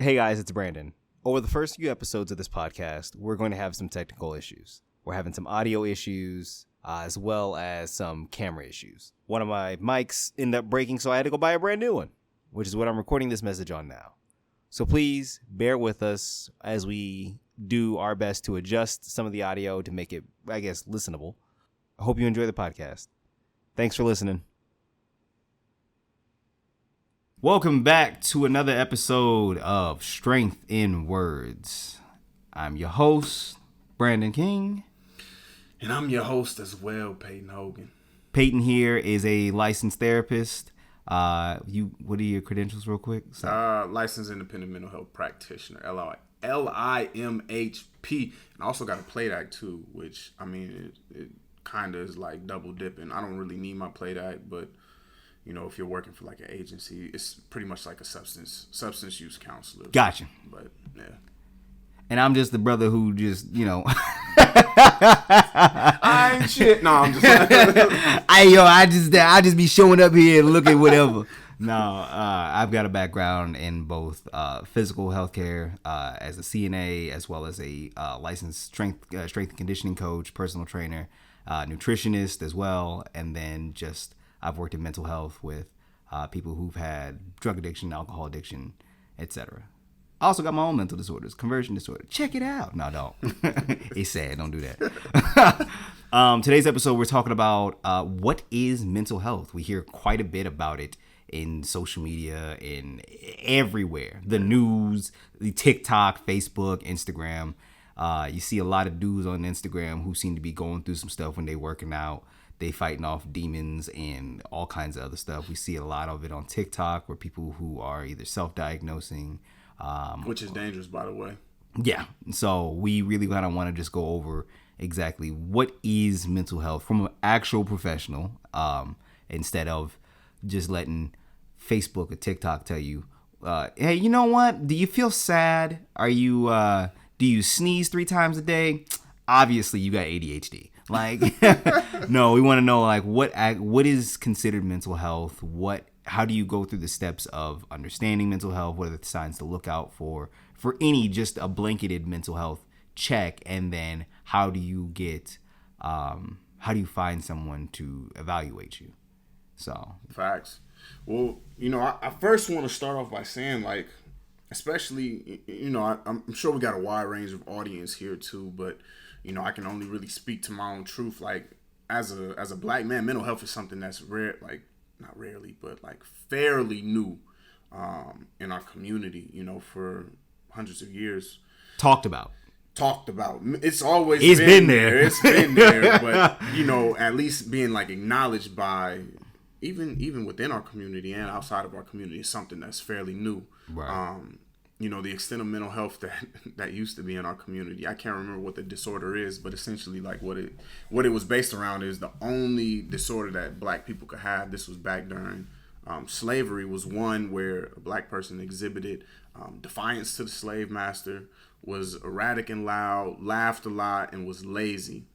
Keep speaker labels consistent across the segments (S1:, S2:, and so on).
S1: Hey guys, it's Brandon. Over the first few episodes of this podcast, we're going to have some technical issues. We're having some audio issues, as well as some camera issues. One of my mics ended up breaking, so I had to go buy a brand new one, which is what I'm recording this message on now. So please bear with us as we do our best to adjust some of the audio to make it, listenable. I hope you enjoy the podcast. Thanks for listening. Welcome back to another episode of Strength in Words. I'm your host, Brandon King.
S2: And I'm your host as well, Payton Hogan.
S1: Payton here is a licensed therapist. What are your credentials real quick?
S2: Licensed independent mental health practitioner, LIMHP. And I also got a plate act too, which, it kind of is like double dipping. I don't really need my plate act, but you know, if you're working for like an agency, it's pretty much like a substance use counselor.
S1: Gotcha.
S2: But yeah.
S1: And I'm just the brother who just,
S2: I ain't shit. No, I'm just
S1: I just be showing up here and looking whatever. No, I've got a background in both physical healthcare as a CNA, as well as a licensed strength and conditioning coach, personal trainer, nutritionist as well, and then just I've worked in mental health with people who've had drug addiction, alcohol addiction, etc. I also got my own mental disorders, conversion disorder. Check it out. No, don't. It's sad. Don't do that. Today's episode, we're talking about what is mental health. We hear quite a bit about it in social media, in everywhere. The news, the TikTok, Facebook, Instagram. You see a lot of dudes on Instagram who seem to be going through some stuff when they're working out. They fighting off demons and all kinds of other stuff. We see a lot of it on TikTok where people who are either self-diagnosing.
S2: Which is dangerous, by the way.
S1: Yeah. So we really kind of want to just go over exactly what is mental health from an actual professional, instead of just letting Facebook or TikTok tell you, hey, you know what? Do you feel sad? Do you sneeze 3 times a day? Obviously, you got ADHD. Like, no, we want to know like what is considered mental health? How do you go through the steps of understanding mental health? What are the signs to look out for any just a blanketed mental health check? And then how do you find someone to evaluate you? So
S2: facts. Well, I first want to start off by saying, like, especially, I'm sure we got a wide range of audience here too, but I can only really speak to my own truth. Like, as a black man, mental health is something that's rare, like not rarely, but like fairly new in our community, for hundreds of years.
S1: Talked about.
S2: It's always
S1: been there.
S2: It's been there, but at least being like acknowledged by even within our community and outside of our community is something that's fairly new.
S1: Right.
S2: The extent of mental health that used to be in our community. I can't remember what the disorder is, but essentially like what it was based around is the only disorder that black people could have. This was back during slavery, was one where a black person exhibited defiance to the slave master, was erratic and loud, laughed a lot, and was lazy.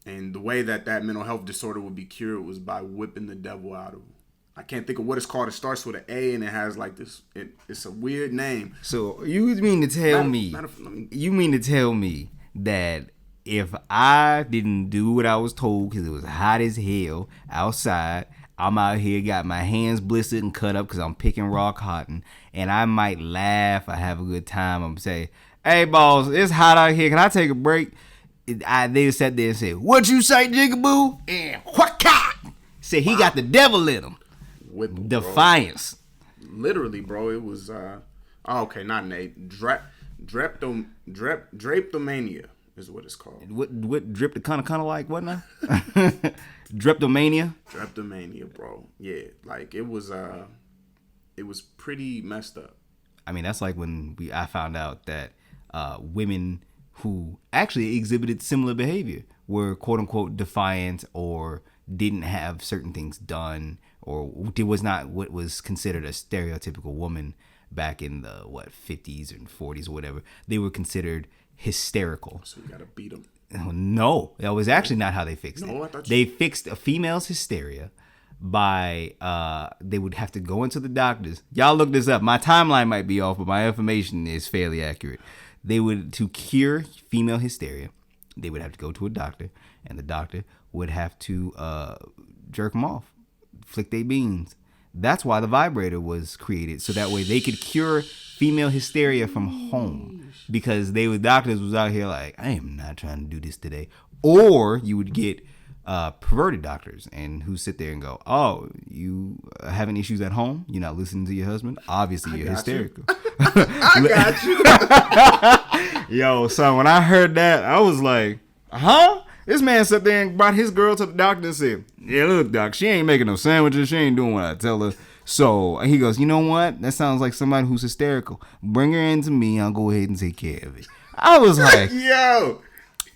S2: And the way that mental health disorder would be cured was by whipping the devil out of them. I can't think of what it's called. It starts with an A and it has like this. It's a weird name.
S1: So you mean to tell me that if I didn't do what I was told because it was hot as hell outside, I'm out here got my hands blistered and cut up because I'm picking raw cotton, and I might laugh, I have a good time. I'm say, hey boss, it's hot out here. Can I take a break? They sat there and said, what you say, Jigaboo? And what? Said he got the devil in him.
S2: With
S1: defiance.
S2: Bro. Literally, bro. It was okay, not an A. Drapetomania is what it's called.
S1: What drip the kind of like what now? Dreptomania?
S2: Dreptomania, bro. Yeah, like it was pretty messed up.
S1: I mean, that's like when I found out that women who actually exhibited similar behavior were quote unquote defiant or didn't have certain things done, or it was not what was considered a stereotypical woman back in the 50s and 40s or whatever. They were considered hysterical.
S2: So you gotta beat them.
S1: No, that was actually not how they fixed it.
S2: I thought
S1: they fixed a female's hysteria by they would have to go into the doctors. Y'all look this up. My timeline might be off, but my information is fairly accurate. They would, to cure female hysteria, they would have to go to a doctor, and the doctor would have to jerk them off, flick their beans. That's why the vibrator was created, so that way they could cure female hysteria from home, because doctors was out here like, I am not trying to do this today. Or you would get perverted doctors and who sit there and go, oh, you having issues at home? You're not listening to your husband? Obviously you're hysterical. I got you. Yo, son, when I heard that, I was like, huh? This man sat there and brought his girl to the doctor and said, yeah, look, doc, she ain't making no sandwiches. She ain't doing what I tell her. So he goes, you know what? That sounds like somebody who's hysterical. Bring her in to me. I'll go ahead and take care of it. I was like,
S2: yo.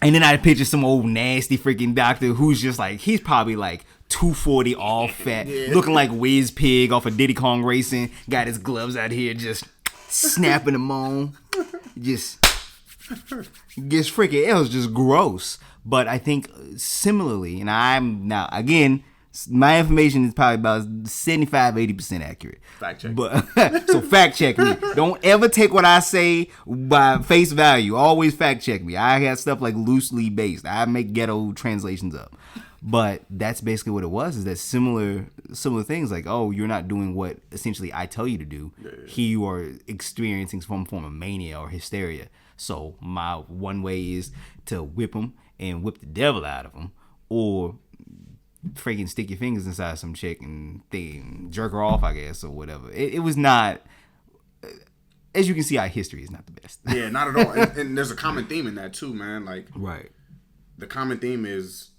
S1: And then I picture some old nasty freaking doctor who's just like, he's probably like 240, all fat, looking like Wiz Pig off of Diddy Kong Racing. Got his gloves out here just snapping them on. Just freaking, it was just gross. But I think similarly, and I'm now, again, my information is probably about 75-80% accurate.
S2: Fact check.
S1: But so fact check me. Don't ever take what I say by face value. Always fact check me. I got stuff like loosely based. I make ghetto translations up. But that's basically what it was, is that similar things like, oh, you're not doing what essentially I tell you to do. Yeah. Here you are experiencing some form of mania or hysteria. So my one way is to whip them and whip the devil out of them, or freaking stick your fingers inside some chick and jerk her off, I guess, or whatever. It was not, as you can see, our history is not the best.
S2: Yeah, not at all. And there's a common theme in that too, man. Like,
S1: right.
S2: The common theme is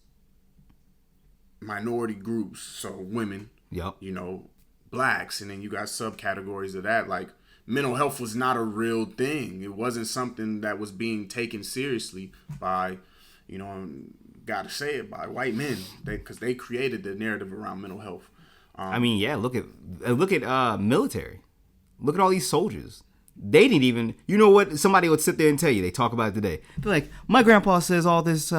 S2: minority groups, so women,
S1: yep,
S2: you know, blacks, and then you got subcategories of that. Like, mental health was not a real thing. It wasn't something that was being taken seriously by, you know, gotta say it, by white men, because they created the narrative around mental health.
S1: I mean, yeah, look at military. Look at all these soldiers. They didn't even, you know what? Somebody would sit there and tell you, they talk about it today. They're like, my grandpa says all this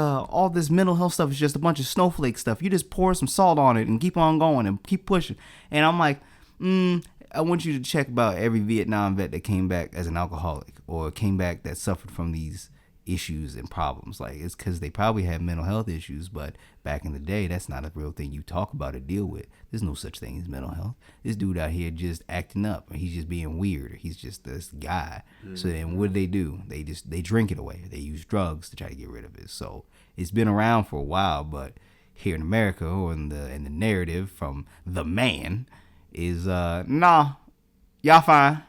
S1: mental health stuff is just a bunch of snowflake stuff. You just pour some salt on it and keep on going and keep pushing. And I'm like, I want you to check about every Vietnam vet that came back as an alcoholic, or came back that suffered from these issues and problems. Like, it's because they probably had mental health issues, but back in the day, that's not a real thing you talk about or deal with. There's no such thing as mental health. This dude out here just acting up, or he's just being weird, or he's just this guy. Mm-hmm. So then what do? They drink it away. They use drugs to try to get rid of it. So it's been around for a while, but here in America, or in the narrative from the man, is nah, y'all fine.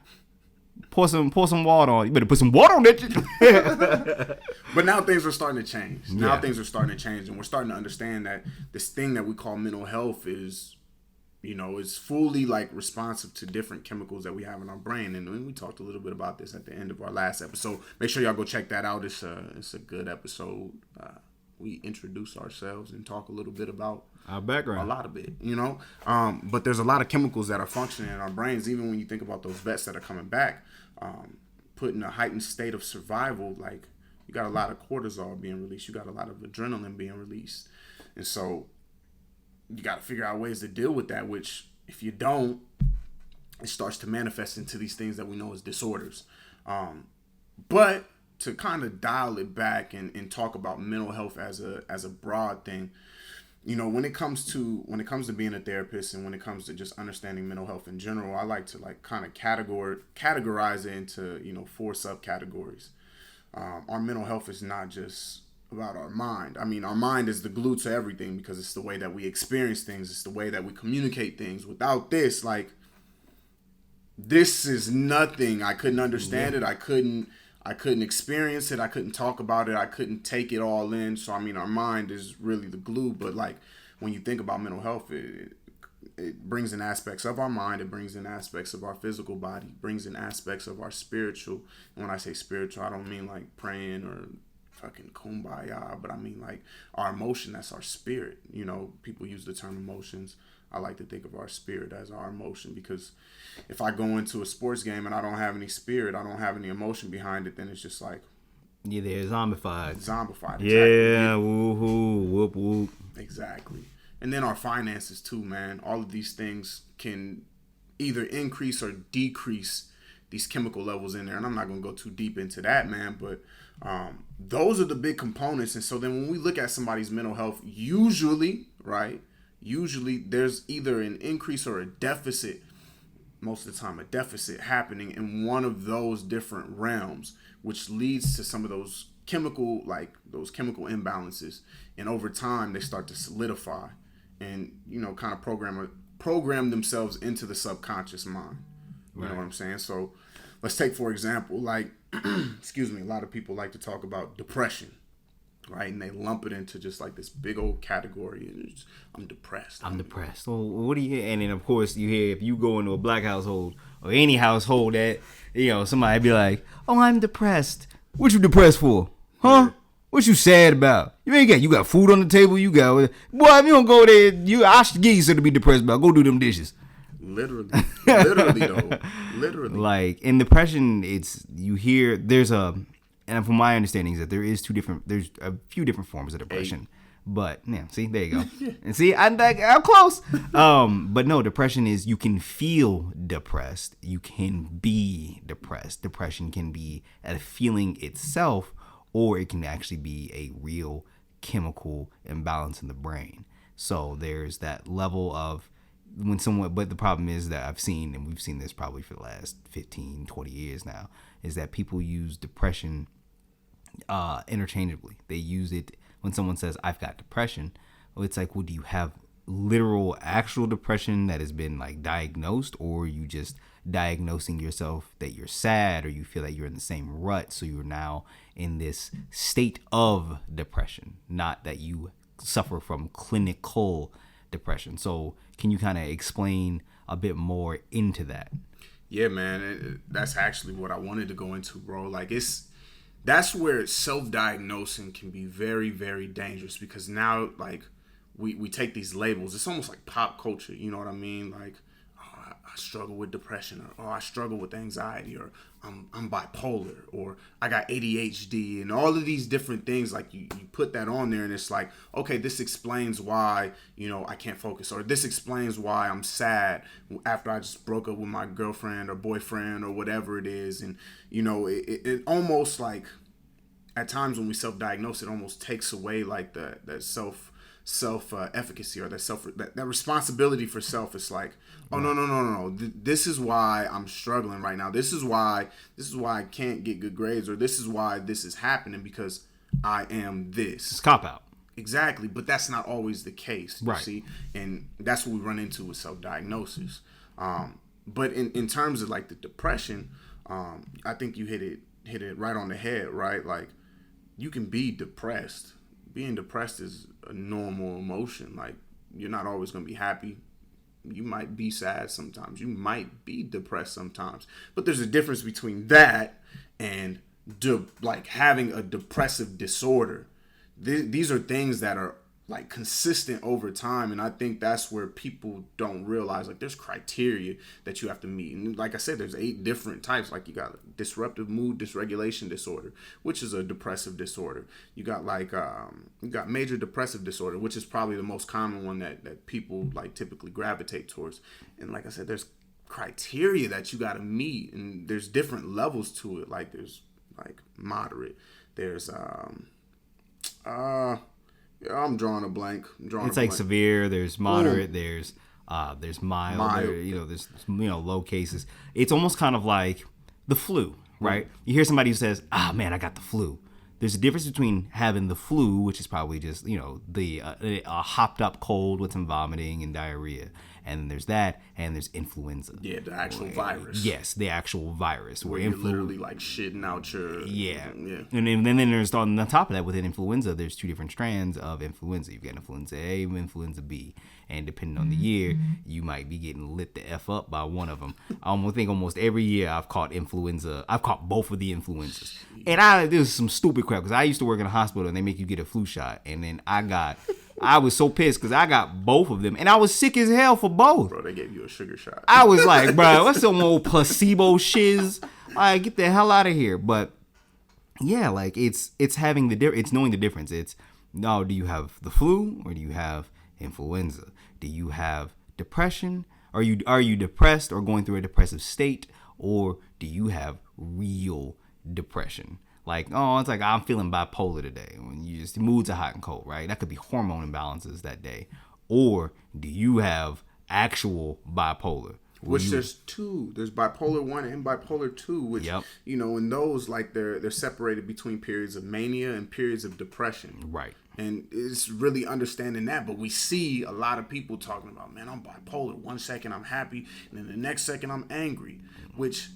S1: Pour some water on. You better put some water on that.
S2: But now things are starting to change. Now things are starting to change, and we're starting to understand that this thing that we call mental health is, you know, is fully like responsive to different chemicals that we have in our brain. And we talked a little bit about this at the end of our last episode. Make sure y'all go check that out. It's a good episode. We introduce ourselves and talk a little bit about
S1: our background,
S2: a lot of it, you know. But there's a lot of chemicals that are functioning in our brains. Even when you think about those vets that are coming back, put in a heightened state of survival, like, you got a lot of cortisol being released, you got a lot of adrenaline being released, and so you got to figure out ways to deal with that. Which, if you don't, it starts to manifest into these things that we know as disorders. But to kind of dial it back and talk about mental health as a broad thing, you know, when it comes to being a therapist, and when it comes to just understanding mental health in general, I like to like kind of categorize it into, you know, 4 subcategories. Our mental health is not just about our mind. I mean, our mind is the glue to everything, because it's the way that we experience things. It's the way that we communicate things. Without this, like, this is nothing. I couldn't understand it. I couldn't experience it. I couldn't talk about it. I couldn't take it all in. So, I mean, our mind is really the glue. But, like, when you think about mental health, it brings in aspects of our mind. It brings in aspects of our physical body. It brings in aspects of our spiritual. And when I say spiritual, I don't mean, like, praying or fucking kumbaya. But I mean, like, our emotion, that's our spirit. You know, people use the term emotions. I like to think of our spirit as our emotion, because if I go into a sports game and I don't have any spirit, I don't have any emotion behind it, then it's just like,
S1: yeah, they're zombified.
S2: Exactly.
S1: Yeah, woohoo, whoop whoop.
S2: Exactly. And then our finances too, man. All of these things can either increase or decrease these chemical levels in there. And I'm not going to go too deep into that, man. But those are the big components. And so then when we look at somebody's mental health, usually there's either an increase or a deficit, most of the time a deficit happening in one of those different realms, which leads to some of those chemical imbalances. And over time, they start to solidify and, kind of program themselves into the subconscious mind. You know what I'm saying? So let's take, for example, like, excuse me, a lot of people like to talk about depression, right? And they lump it into just like this big old category. And I'm depressed.
S1: I'm depressed. Well, what do you hear? And then, of course, you hear if you go into a black household or any household that, somebody be like, oh, I'm depressed. What you depressed for? Huh? What you sad about? You got food on the table. You got, boy, if you don't go there, I should give you something to be depressed about. Go do them dishes.
S2: Literally though. Literally.
S1: Like in depression, and from my understanding is that there's a few different forms of depression. But yeah, see, there you go. And see, I'm close. But no, depression is you can feel depressed. You can be depressed. Depression can be a feeling itself, or it can actually be a real chemical imbalance in the brain. So there's that level of but the problem is that I've seen, and we've seen this probably for the last 15, 20 years now, is that people use depression interchangeably. They use it when someone says, I've got depression. Well, it's like, well, do you have literal actual depression that has been like diagnosed, or are you just diagnosing yourself that you're sad, or you feel that you're in the same rut, so you're now in this state of depression, not that you suffer from clinical depression. So can you kind of explain a bit more into that?
S2: Yeah, man, that's actually what I wanted to go into, bro. Like that's where self-diagnosing can be very, very dangerous, because now like we take these labels. It's almost like pop culture, you know what I mean? Like, oh, I struggle with depression, or I struggle with anxiety, or I'm bipolar, or I got ADHD, and all of these different things. Like you put that on there, and it's like, okay, this explains why I can't focus, or this explains why I'm sad after I just broke up with my girlfriend or boyfriend or whatever it is. And it almost like at times when we self-diagnose, it almost takes away like that self efficacy, or that responsibility for self. It's like, oh, no. This is why I'm struggling right now. This is why I can't get good grades, or this is why this is happening, because I am this.
S1: It's cop out.
S2: Exactly. But that's not always the case, you
S1: right.
S2: see? And that's what we run into with self-diagnosis. But in terms of like the depression, I think you hit it right on the head, right? Like, you can be depressed. Being depressed is a normal emotion. Like, you're not always going to be happy. You might be sad sometimes. You might be depressed sometimes. But there's a difference between that and like having a depressive disorder. These are things that are like consistent over time, and I think that's where people don't realize, like, there's criteria that you have to meet. And like I said, there's 8 different types. Like, you got disruptive mood dysregulation disorder, which is a depressive disorder. You got like you got major depressive disorder, which is probably the most common one that people like typically gravitate towards. And like I said, there's criteria that you got to meet, and there's different levels to it. Like, there's like moderate, there's I'm drawing a blank.
S1: It's like severe. There's moderate. There's mild. There's low cases. It's almost kind of like the flu, right? You hear somebody who says, man, I got the flu. There's a difference between having the flu, which is probably just the hopped up cold with some vomiting and diarrhea, and there's that, and there's influenza.
S2: Yeah, the actual virus.
S1: Yes, the actual virus.
S2: Where you're literally like shitting out your...
S1: Yeah. And then there's, on the top of that, within influenza, there's 2 different strands of influenza. You've got influenza A and influenza B. And depending on the year, you might be getting lit the F up by one of them. I think almost every year I've caught influenza. I've caught both of the influenzas. And this is some stupid crap, because I used to work in a hospital and they make you get a flu shot. And then I was so pissed because I got both of them, and I was sick as hell for both.
S2: Bro, they gave you a sugar shot.
S1: I was like, bro, what's some old placebo shiz? Like, get the hell out of here. But yeah, like it's having it's knowing the difference. It's, no, do you have the flu, or do you have influenza? Do you have depression? Are you depressed or going through a depressive state? Or do you have real depression? Like, oh, it's like I'm feeling bipolar today. When you just, the moods are hot and cold, right? That could be hormone imbalances that day. Or do you have actual bipolar?
S2: Which there's two. There's bipolar 1 and bipolar 2, which, you know, in those, like, they're separated between periods of mania and periods of depression.
S1: Right.
S2: And it's really understanding that. But we see a lot of people talking about, man, I'm bipolar. 1 second I'm happy, and then the next second I'm angry. Which,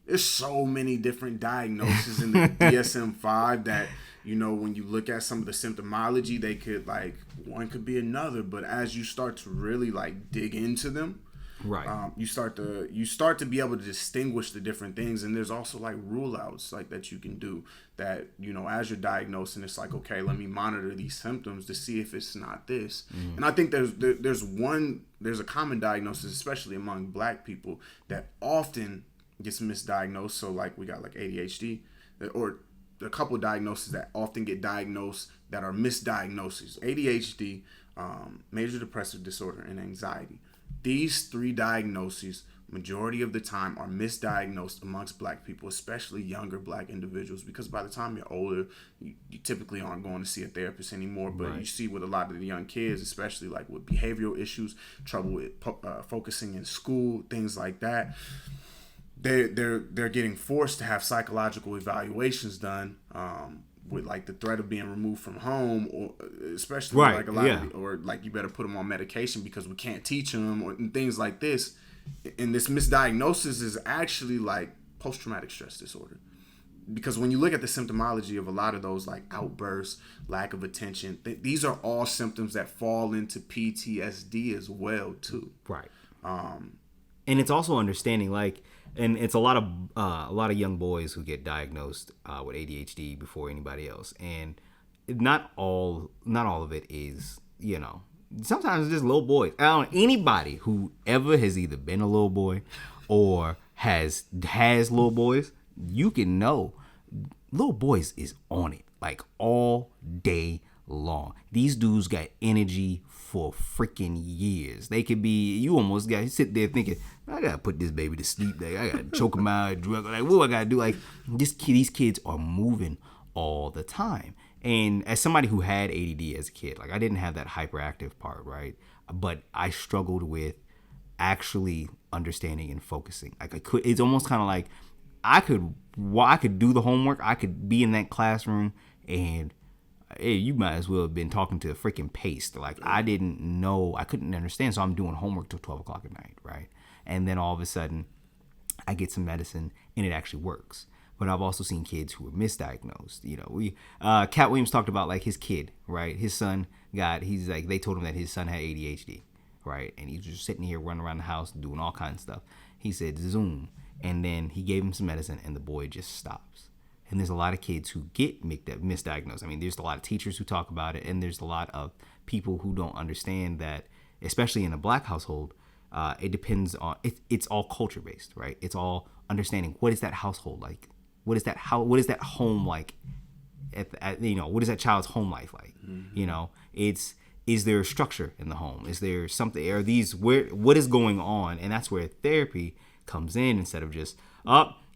S2: there's so many different diagnoses in the DSM-5 that, you know, when you look at some of the symptomology, they could, like, one could be another. But as you start to really, like, dig into them,
S1: right,
S2: you start to be able to distinguish the different things. And there's also, like, rule outs, like, that you can do that, you know, as you're diagnosing, it's like, okay, let me monitor these symptoms to see if it's not this. And I think there's a common diagnosis, especially among Black people, that often gets misdiagnosed. So, like, we got, like, ADHD, or a couple of diagnoses that often get diagnosed that are misdiagnoses: ADHD, major depressive disorder, and anxiety. These 3 diagnoses, majority of the time, are misdiagnosed amongst Black people, especially younger Black individuals, because by the time you're older, you typically aren't going to see a therapist anymore. But you see with a lot of the young kids, especially like with behavioral issues, trouble with focusing in school, things like that, they're getting forced to have psychological evaluations done, with, like, the threat of being removed from home, or especially like a lot of, or like, you better put them on medication because we can't teach them, or and things like this. And this misdiagnosis is actually like post-traumatic stress disorder, because when you look at the symptomology of a lot of those, like outbursts, lack of attention, these are all symptoms that fall into PTSD as well too.
S1: Right. And it's also understanding, like, and it's a lot of young boys who get diagnosed with ADHD before anybody else, and not all of it is, you know, sometimes it's just little boys. Anybody who ever has either been a little boy or has little boys, you can know little boys is on it, like, all day long. These dudes got energy for freaking years. They could be, you almost got to sit there thinking, I gotta put this baby to sleep. Like, I gotta choke him out, drug. Like, what do I gotta do? Like, these kids are moving all the time. And as somebody who had ADD as a kid, like, I didn't have that hyperactive part, right? But I struggled with actually understanding and focusing. Like, it's almost kind of like I could do the homework. I could be in that classroom, and hey, you might as well have been talking to a freaking paste. Like, I didn't know, I couldn't understand, so I'm doing homework till 12 o'clock at night, right? And then all of a sudden, I get some medicine, and it actually works. But I've also seen kids who were misdiagnosed. You know, Cat Williams talked about, like, his kid, right? His son he's like, they told him that his son had ADHD, right? And he's just sitting here running around the house doing all kinds of stuff. He said, Zoom. And then he gave him some medicine, and the boy just stops. And there's a lot of kids who get misdiagnosed. I mean, there's a lot of teachers who talk about it, and there's a lot of people who don't understand that, especially in a Black household, it depends on, it's all culture based, right? It's all understanding, what is that household like? What is that home like? You know, what is that child's home life like? Mm-hmm. You know, is there a structure in the home? Is there something? What is going on? And that's where therapy comes in, instead of just,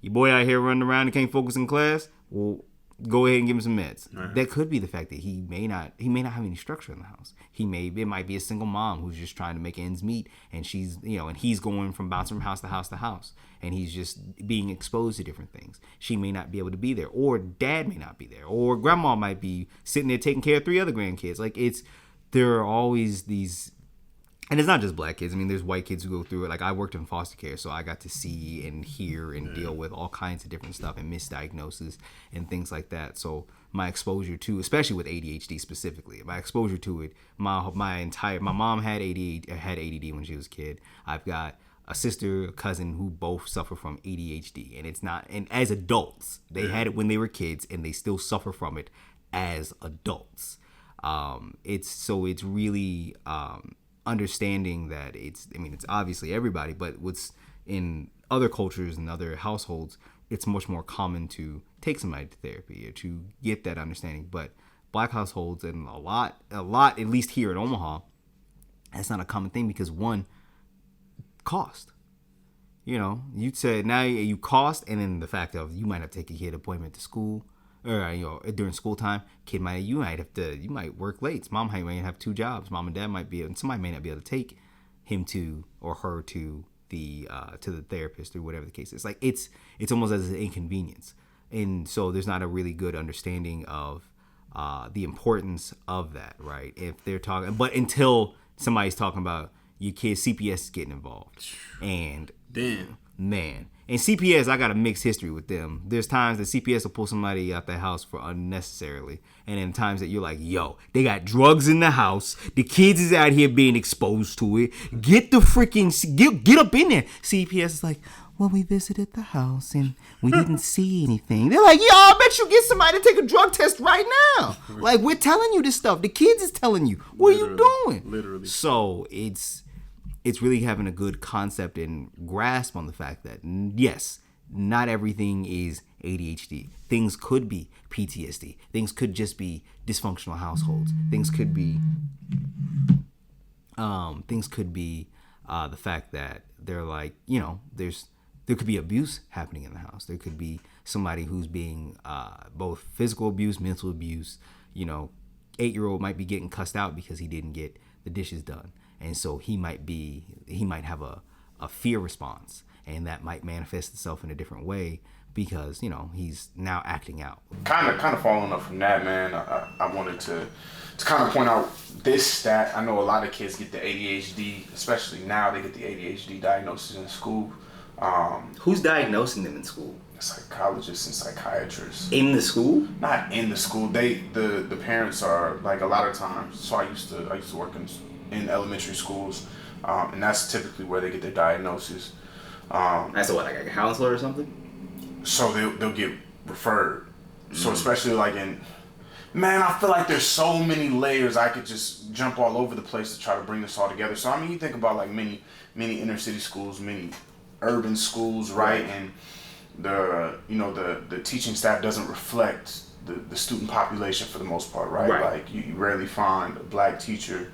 S1: your boy out here running around and can't focus in class. Well, go ahead and give him some meds. Right. That could be the fact that he may not have any structure in the house. It might be a single mom who's just trying to make ends meet, and she's, you know, and he's going from bouncing from house to house to house, and he's just being exposed to different things. She may not be able to be there, or dad may not be there, or grandma might be sitting there taking care of 3 other grandkids. Like, there are always these. And it's not just Black kids. I mean, there's white kids who go through it. Like, I worked in foster care, so I got to see and hear and deal with all kinds of different stuff and misdiagnoses and things like that. So my exposure to, especially with ADHD specifically, my exposure to it, my mom had ADD when she was a kid. I've got a sister, a cousin who both suffer from ADHD, and as adults, they had it when they were kids, and they still suffer from it as adults. It's really understanding that it's obviously everybody, but what's in other cultures and other households, it's much more common to take somebody to therapy or to get that understanding. But black households, and a lot, at least here in Omaha, that's not a common thing because one, cost. You know, you said now you cost, and then the fact of you might have to take a kid appointment to school, or during school time, you might work late. Mom might have 2 jobs. Mom and dad might be, and somebody may not be able to take him to or her to the therapist or whatever the case is. Like it's almost as an inconvenience, and so there's not a really good understanding of the importance of that, right? If they're talking, but until somebody's talking about your kid's CPS is getting involved, and
S2: then
S1: man. And CPS, I got a mixed history with them. There's times that CPS will pull somebody out the house for unnecessarily. And then times that you're like, yo, they got drugs in the house. The kids is out here being exposed to it. Get the freaking, get up in there. CPS is like, well, we visited the house and we didn't see anything. They're like, yo, I bet you get somebody to take a drug test right now. Like, we're telling you this stuff. The kids is telling you. What are you doing?
S2: Literally.
S1: So it's really having a good concept and grasp on the fact that, yes, not everything is ADHD. Things could be PTSD. Things could just be dysfunctional households. Things could be the fact that they're like, you know, there could be abuse happening in the house. There could be somebody who's being both physical abuse, mental abuse. You know, 8-year-old might be getting cussed out because he didn't get the dishes done. And so he might have a fear response, and that might manifest itself in a different way because, you know, he's now acting out.
S2: Kind of following up from that, man, I wanted to kind of point out this stat. I know a lot of kids get the ADHD, especially now they get the ADHD diagnosis in school.
S1: Who's diagnosing them in school?
S2: Psychologists and psychiatrists.
S1: In the school?
S2: Not in the school. The parents are, like, a lot of times. So I used to work in elementary schools, and that's typically where they get their diagnosis.
S1: That's what, like a counselor or something?
S2: So they'll get referred. So especially like man, I feel like there's so many layers. I could just jump all over the place to try to bring this all together. So I mean, you think about like many inner city schools, many urban schools, right? And the teaching staff doesn't reflect the student population for the most part, right? Like you rarely find a black teacher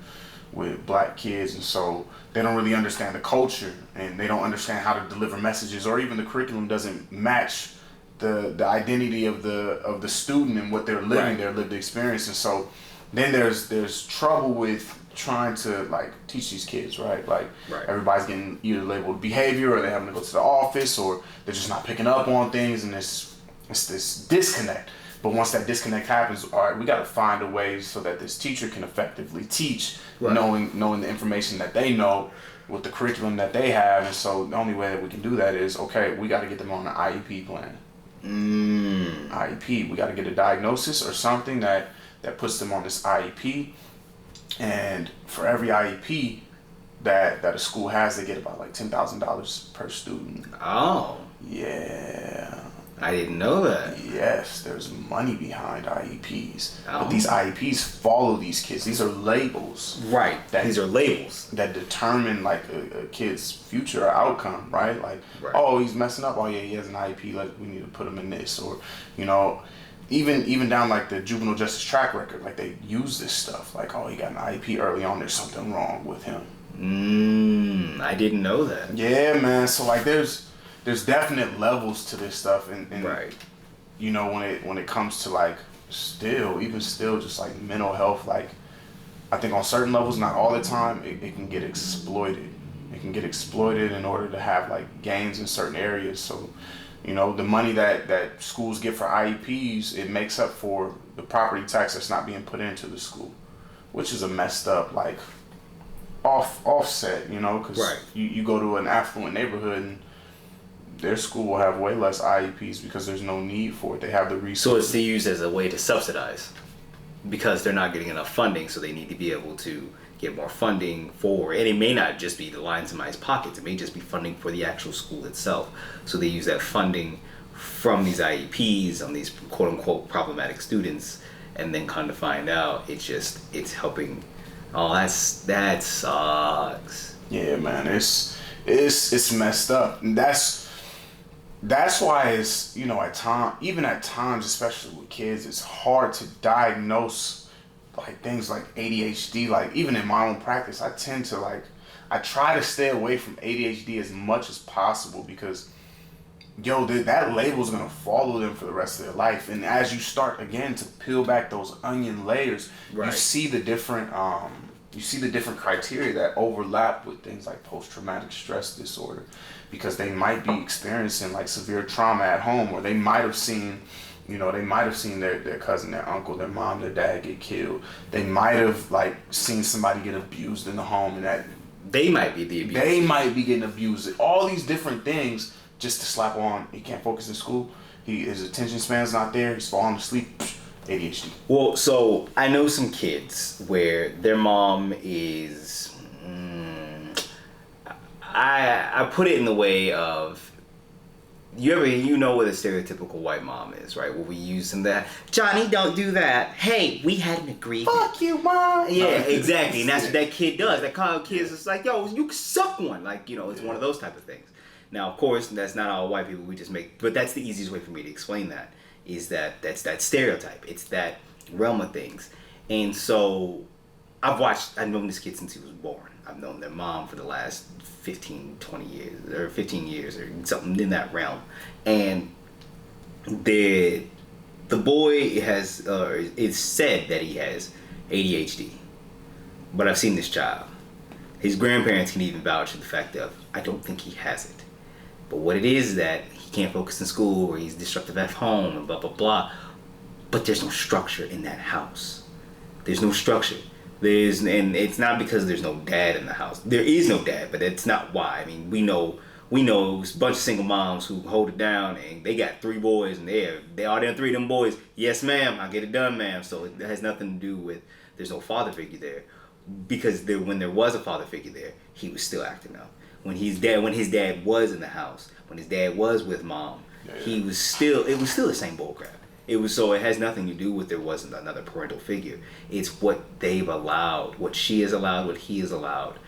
S2: with black kids, and so they don't really understand the culture, and they don't understand how to deliver messages, or even the curriculum doesn't match the identity of the student and what they're living, their lived experience. And so then there's trouble with trying to like teach these kids, right? Like everybody's getting either labeled behavior, or they're having to go to the office, or they're just not picking up on things, and it's this disconnect. But once that disconnect happens, all right, we got to find a way so that this teacher can effectively teach, knowing the information that they know with the curriculum that they have. And so the only way that we can do that is, okay, we got to get them on an IEP plan. IEP, we got to get a diagnosis or something that puts them on this IEP. And for every IEP that a school has, they get about like $10,000 per student.
S1: Oh.
S2: Yeah.
S1: I didn't know that.
S2: Yes, there's money behind IEPs. Oh. But these IEPs follow these kids. These are labels.
S1: Right. These are labels
S2: that determine like a kid's future outcome, right? Like, oh, he's messing up. Oh yeah, he has an IEP. Like, we need to put him in this, or even down like the juvenile justice track record. Like, they use this stuff. Like, oh, he got an IEP early on. There's something wrong with him.
S1: I didn't know that.
S2: Yeah, man. So like, there's definite levels to this stuff, and when it comes to like still just like mental health, like I think on certain levels, not all the time, it can get exploited. It can get exploited in order to have like gains in certain areas. So the money that schools get for IEPs, it makes up for the property tax that's not being put into the school, which is a messed up like offset, because you go to an affluent neighborhood and their school will have way less IEPs because there's no need for it. They have the resources.
S1: So it's used as a way to subsidize because they're not getting enough funding, so they need to be able to get more funding for, and it may not just be the line in somebody's pockets, it may just be funding for the actual school itself. So they use that funding from these IEPs on these quote-unquote problematic students, and then kind of find out it's helping. Oh, that sucks.
S2: Yeah, man, it's messed up, and that's That's why it's, even at times, especially with kids, it's hard to diagnose like things like ADHD. Like even in my own practice, I try to stay away from ADHD as much as possible because that label's gonna follow them for the rest of their life. And as you start again to peel back those onion layers,
S1: right.
S2: you see the different criteria that overlap with things like post-traumatic stress disorder, because they might be experiencing like severe trauma at home, or they might have seen their cousin, their uncle, their mom, their dad get killed. They might have like seen somebody get abused in the home, and that
S1: they might be the abused.
S2: They might be getting abused. All these different things just to slap on. He can't focus in school. His attention span's not there. He's falling asleep. ADHD.
S1: Well, so I know some kids where their mom is. I put it in the way of. You know what a stereotypical white mom is, right? Where we use them that, Johnny, don't do that. Hey, we had an agreement.
S2: Fuck you, mom.
S1: Yeah, exactly. And that's what that kid does. That kind of kid is like, yo, you suck one. Like, it's one of those type of things. Now, of course, that's not all white people. We just make, but that's the easiest way for me to explain that. That's that stereotype. It's that realm of things. And so I've known this kid since he was born. I've known their mom for the last 15 years or something in that realm. And the boy has, it's said that he has ADHD. But I've seen this child. His grandparents can even vouch for the fact of, I don't think he has it. But what it is that he can't focus in school, or he's disruptive at home, and blah, blah, blah. But there's no structure in that house. There's no structure. And it's not because there's no dad in the house. There is no dad, but that's not why. I mean, we know a bunch of single moms who hold it down, and they got 3 boys, and they all them 3 of them boys. Yes, ma'am, I get it done, ma'am. So it has nothing to do with there's no father figure there, because when there was a father figure there, he was still acting up. When his dad was in the house, when his dad was with mom, it was still the same bullcrap. It has nothing to do with there wasn't another parental figure. It's what they've allowed, what she has allowed, what he has allowed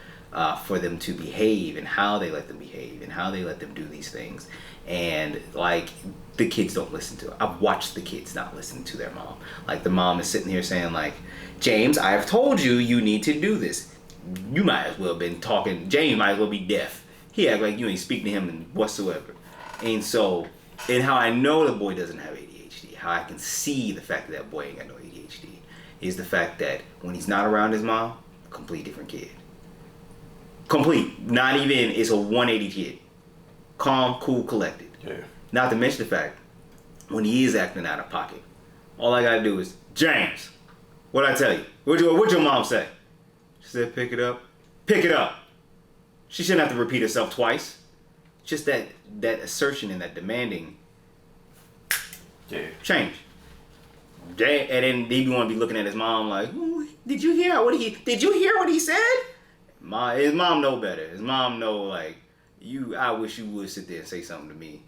S1: for them to behave, and how they let them behave, and how they let them do these things. And like, the kids don't listen to it. I've watched the kids not listen to their mom. Like, the mom is sitting here saying like, James, I've told you need to do this. You might as well have been talking. James might as well be deaf. He act like you ain't speaking to him whatsoever. And how I know the boy doesn't have ADHD, how I can see the fact that boy ain't got no ADHD, is the fact that when he's not around his mom, complete different kid. Complete. Not even, it's a 180 kid. Calm, cool, collected. Yeah. Not to mention the fact, when he is acting out of pocket, all I gotta do is, James, what'd I tell you? What'd your mom say? She said, pick it up. Pick it up. She shouldn't have to repeat herself twice. Just that assertion and that demanding. Yeah. Change. And then he want to be looking at his mom like, did you hear what he said? His mom know better. His mom know like, I wish you would sit there and say something to me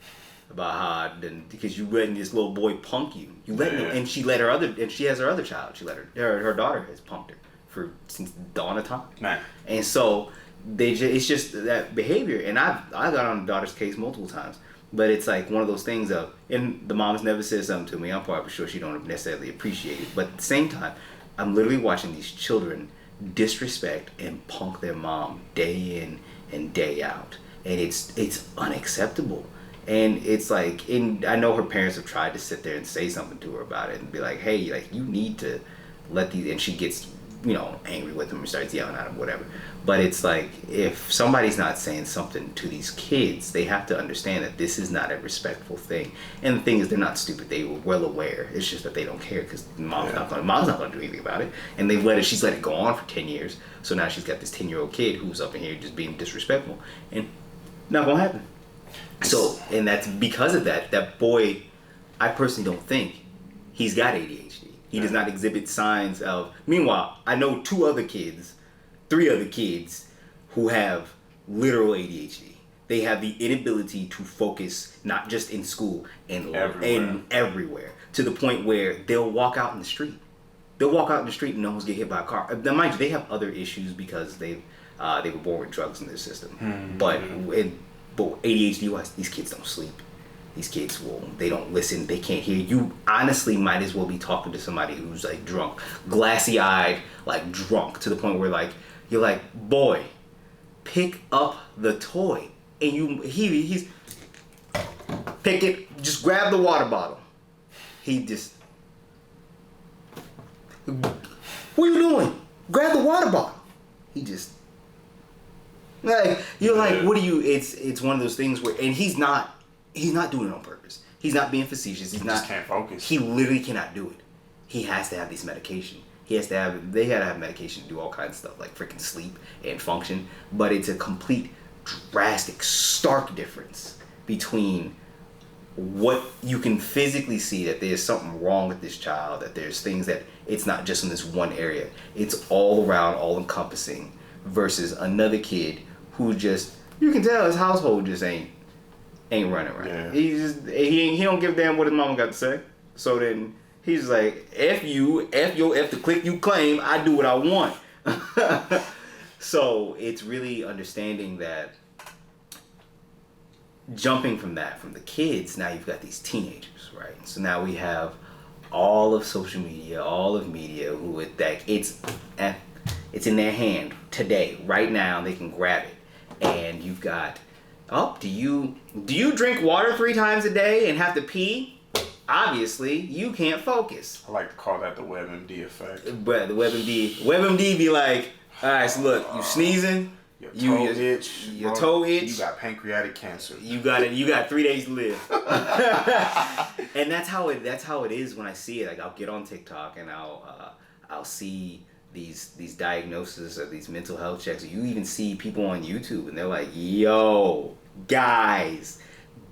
S1: about because you letting this little boy punk you. You let him, and she has her other child. She let her daughter has punked her since the dawn of time. Man. And so it's just that behavior. And I got on the daughter's case multiple times, but it's like one of those things of, and the mom's never said something to me. I'm probably sure she don't necessarily appreciate it, but at the same time, I'm literally watching these children disrespect and punk their mom day in and day out, and it's unacceptable. And it's like, and I know her parents have tried to sit there and say something to her about it and be like, hey, like, you need to let these, and she gets, angry with them and starts yelling at them, whatever. But it's like, if somebody's not saying something to these kids, they have to understand that this is not a respectful thing. And the thing is, they're not stupid. They were well aware. It's just that they don't care because mom's not going to do anything about it. And she's let it go on for 10 years. So now she's got this 10-year-old kid who's up in here just being disrespectful. And not going to happen. So, and that's because of that boy, I personally don't think he's got ADHD. He does not exhibit signs of, meanwhile, I know 3 other kids who have literal ADHD. They have the inability to focus, not just in school, and everywhere, to the point where they'll walk out in the street. They'll walk out in the street and almost get hit by a car. Now, mind you, they have other issues because they were born with drugs in their system. Mm-hmm. But ADHD-wise, these kids don't sleep. these kids they don't listen, they can't hear. You honestly might as well be talking to somebody who's like drunk, glassy eyed, like drunk, to the point where like you're like, boy, pick up the toy, and he's pick it, just grab the water bottle. He just, what are you doing? Grab the water bottle. He just, like, you're like, what are you? It's one of those things where, and he's not doing it on purpose. He's not being facetious. He
S2: just can't focus.
S1: He literally cannot do it. He has to have this medication. They gotta have medication to do all kinds of stuff, like freaking sleep and function. But it's a complete, drastic, stark difference between what you can physically see, that there's something wrong with this child, that there's things that it's not just in this one area. It's all around, all encompassing, versus another kid who just, you can tell his household just ain't running right. Yeah. He don't give a damn what his mama got to say. So then he's like, F the clique you claim, I do what I want. So it's really understanding that, jumping from the kids, now you've got these teenagers, right? So now we have all of social media, all of media, it's in their hand today, right now. They can grab it, and you've got, do you drink water 3 times a day and have to pee? Obviously, you can't focus.
S2: I like to call that the WebMD effect.
S1: But the WebMD be like, all right, so look, you sneezing. Your toe itch.
S2: You got pancreatic cancer.
S1: You got 3 days to live. And that's how it is when I see it. Like, I'll get on TikTok and I'll see these diagnoses or these mental health checks. You even see people on YouTube and they're like, yo, guys,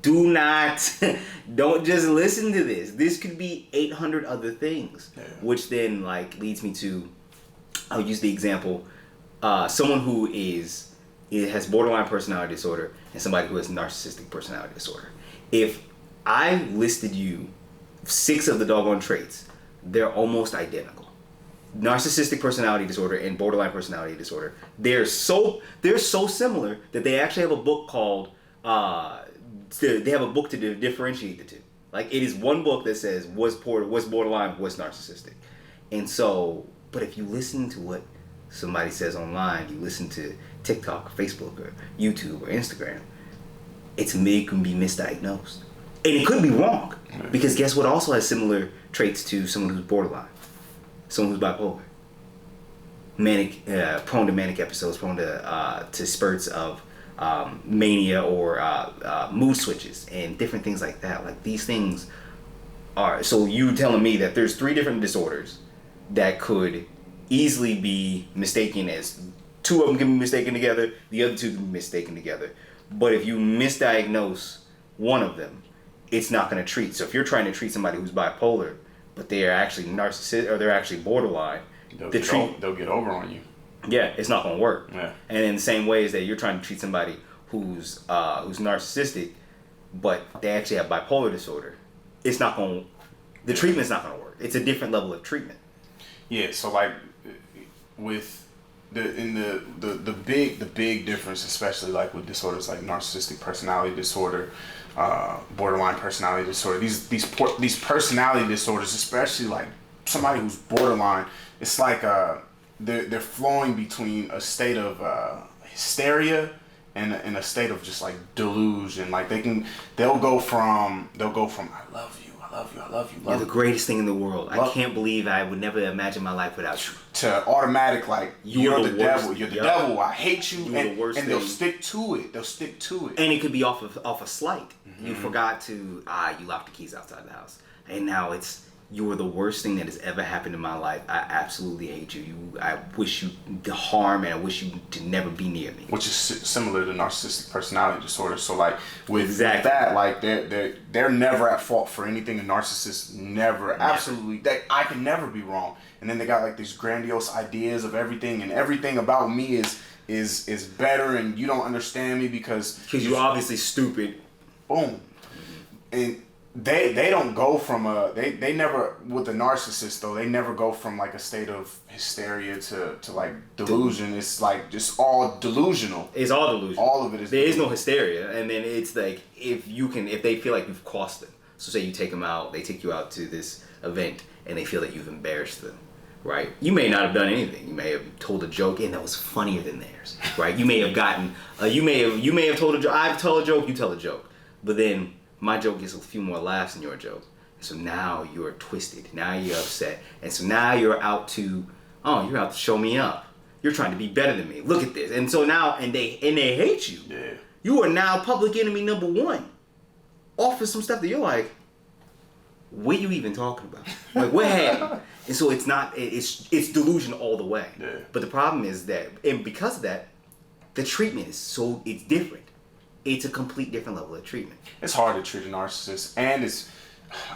S1: don't just listen to this. This could be 800 other things. Yeah. Which then like leads me to, I'll use the example, someone who has borderline personality disorder and somebody who has narcissistic personality disorder. If I listed you 6 of the doggone traits, they're almost identical. Narcissistic personality disorder and borderline personality disorder, they're so similar that they actually have a book called, they have a book to differentiate the two. Like, it is one book that says what's borderline, what's narcissistic. And so, but if you listen to what somebody says online, you listen to TikTok, or Facebook, or YouTube, or Instagram, it can be misdiagnosed. And it could be wrong. Because guess what also has similar traits to someone who's borderline? Someone who's bipolar. Manic, prone to manic episodes, prone to spurts of mania or mood switches and different things like that. Like, these things are, so you telling me that there's 3 different disorders that could easily be mistaken as, 2 of them can be mistaken together, the other 2 can be mistaken together. But if you misdiagnose one of them, it's not going to treat. So if you're trying to treat somebody who's bipolar, but they are actually narcissistic or they're actually borderline,
S2: they'll get over on you.
S1: Yeah, it's not going to work.
S2: Yeah.
S1: And in the same way as that you're trying to treat somebody who's narcissistic, but they actually have bipolar disorder, the treatment's not going to work. It's a different level of treatment.
S2: Yeah, so like with the big difference, especially like with disorders like narcissistic personality disorder, borderline personality disorder, these personality disorders, especially like somebody who's borderline, it's like they're flowing between a state of hysteria and a state of just like delusion. Like they'll go from I love you.
S1: You're the greatest thing in the world. I can't believe I would never imagine my life without you.
S2: To automatic, like, you're the devil. You're the devil. I hate you.
S1: You're the worst
S2: and
S1: thing.
S2: They'll stick to it.
S1: And it could be off a slight. Mm-hmm. You forgot to, you left the keys outside the house. And now it's, you're the worst thing that has ever happened in my life. I absolutely hate you. I wish you the harm, and I wish you to never be near me.
S2: Which is similar to narcissistic personality disorder. So like with that, like they're never at fault for anything. A narcissist never. Absolutely, I can never be wrong. And then they got like these grandiose ideas of everything, and everything about me is better, and you don't understand me because
S1: you're obviously stupid.
S2: Boom. And they don't go from they never, with the narcissist though, they never go from like a state of hysteria to like delusion. It's like just all delusional.
S1: It's all delusional.
S2: All of it is.
S1: There is no hysteria, and then it's like if they feel like you've crossed them. So say you take them out, they take you out to this event, and they feel that you've embarrassed them. Right? You may not have done anything. You may have told a joke and that was funnier than theirs. Right? You may have gotten you may have told a joke. I've told a joke, you tell a joke. But then my joke gets a few more laughs than your joke. So now you're twisted. Now you're upset. And so now you're out to show me up. You're trying to be better than me. Look at this. And so now and they hate you.
S2: Yeah.
S1: You are now public enemy number one. Off of some stuff that you're like, what are you even talking about? Like, what happened? And so it's delusion all the way.
S2: Yeah.
S1: But the problem is that, and because of that, the treatment is it's different. It's a complete different level of treatment.
S2: It's hard to treat a narcissist, and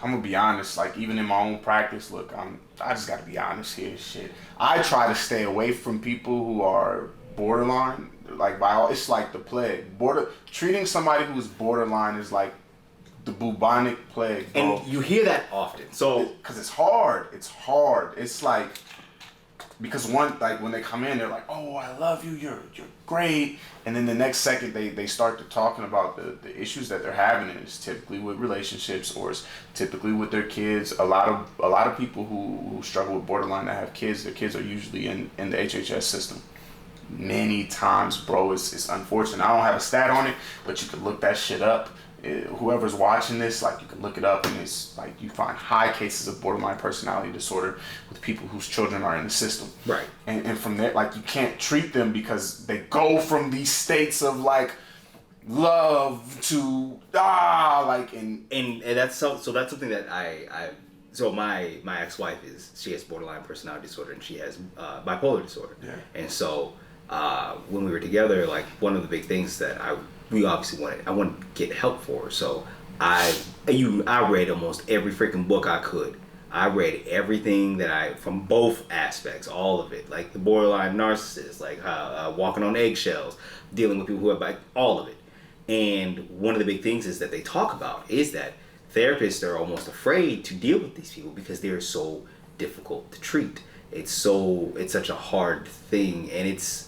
S2: I'm gonna be honest. Like even in my own practice, look, I just gotta be honest here. Shit, I try to stay away from people who are borderline. Like it's like the plague. Treating somebody who is borderline is like the bubonic plague, bro.
S1: And you hear that often. So
S2: because it's hard. It's like, because when they come in, they're like, oh, I love you, you're great, and then the next second they start to talking about the issues that they're having, and it's typically with relationships, or it's typically with their kids. A lot of people who struggle with borderline that have kids, their kids are usually in the HHS system. Many times, bro, it's unfortunate. I don't have a stat on it, but you can look that shit up. Whoever's watching this, like, you can look it up, and it's like you find high cases of borderline personality disorder with people whose children are in the system.
S1: Right.
S2: And from there, like, you can't treat them because they go from these states of like love to
S1: and that's that's something that so my ex-wife she has borderline personality disorder, and she has bipolar disorder.
S2: Yeah.
S1: And so when we were together, like, one of the big things that I wanted to get help for. So I read almost every freaking book I could. I read everything from both aspects, all of it, like the borderline narcissist, like walking on eggshells, dealing with people who have, like, all of it. And one of the big things is that they talk about is that therapists are almost afraid to deal with these people because they're so difficult to treat. It's such a hard thing, and it's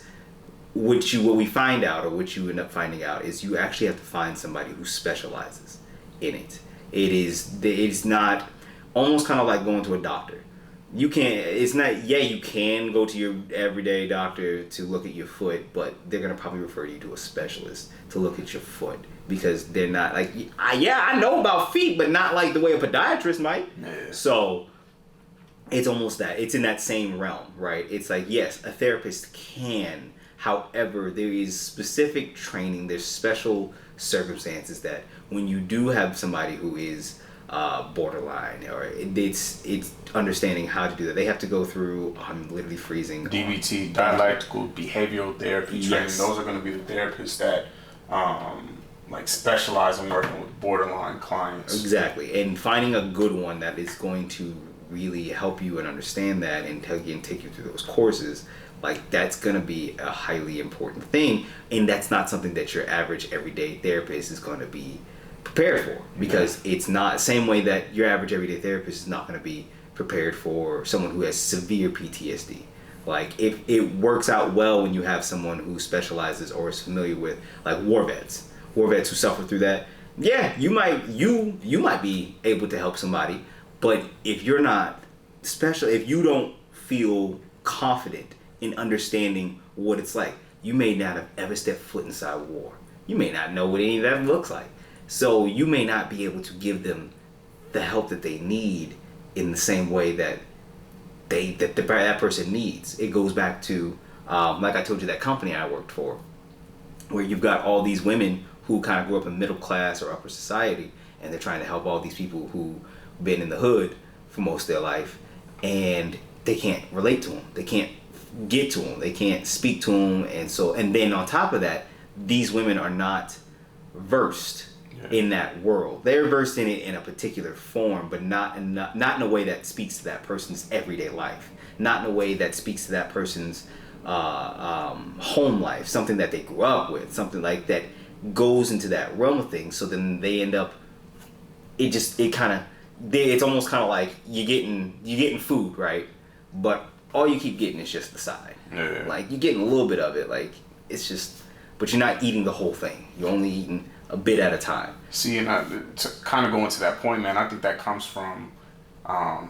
S1: what we find out, or what you end up finding out, is you actually have to find somebody who specializes in it. It's not almost kind of like going to a doctor. You can go to your everyday doctor to look at your foot, but they're going to probably refer you to a specialist to look at your foot, because they're not like, I know about feet, but not like the way a podiatrist might.
S2: Yeah.
S1: So it's almost that. It's in that same realm, right? It's like, yes, a therapist can. However, there is specific training, there's special circumstances that when you do have somebody who is borderline, or it's understanding how to do that. They have to go through, I'm literally freezing.
S2: DBT, dialectical behavioral therapy training.
S1: Yes.
S2: Those are going to be the therapists that like specialize in working with borderline clients.
S1: Exactly, and finding a good one that is going to really help you and understand that, and take you through those courses. Like, that's going to be a highly important thing, and that's not something that your average everyday therapist is going to be prepared for, because it's not the same way that your average everyday therapist is not going to be prepared for someone who has severe PTSD. Like, if it works out well when you have someone who specializes or is familiar with, like, war vets who suffer through that, yeah, you might be able to help somebody, but if you're not special, if you don't feel confident in understanding what it's like, you may not have ever stepped foot inside war. You may not know what any of that looks like. So you may not be able to give them the help that they need in the same way that that person needs. It goes back to, like I told you, that company I worked for, where you've got all these women who kind of grew up in middle class or upper society, and they're trying to help all these people who've been in the hood for most of their life, and they can't relate to them. They can't get to them. They can't speak to them. And then on top of that, these women are not versed in that world. They're versed in it in a particular form, but not in a way that speaks to that person's everyday life. Not in a way that speaks to that person's home life, something that they grew up with, something like that goes into that realm of things. So then they end up it's almost kind of like you're getting food, right? But all you keep getting is just the side.
S2: Yeah.
S1: Like you're getting a little bit of it, like it's just, but you're not eating the whole thing. You're only eating a bit at a time.
S2: See, and to kind of go into that point, man, I think that comes from a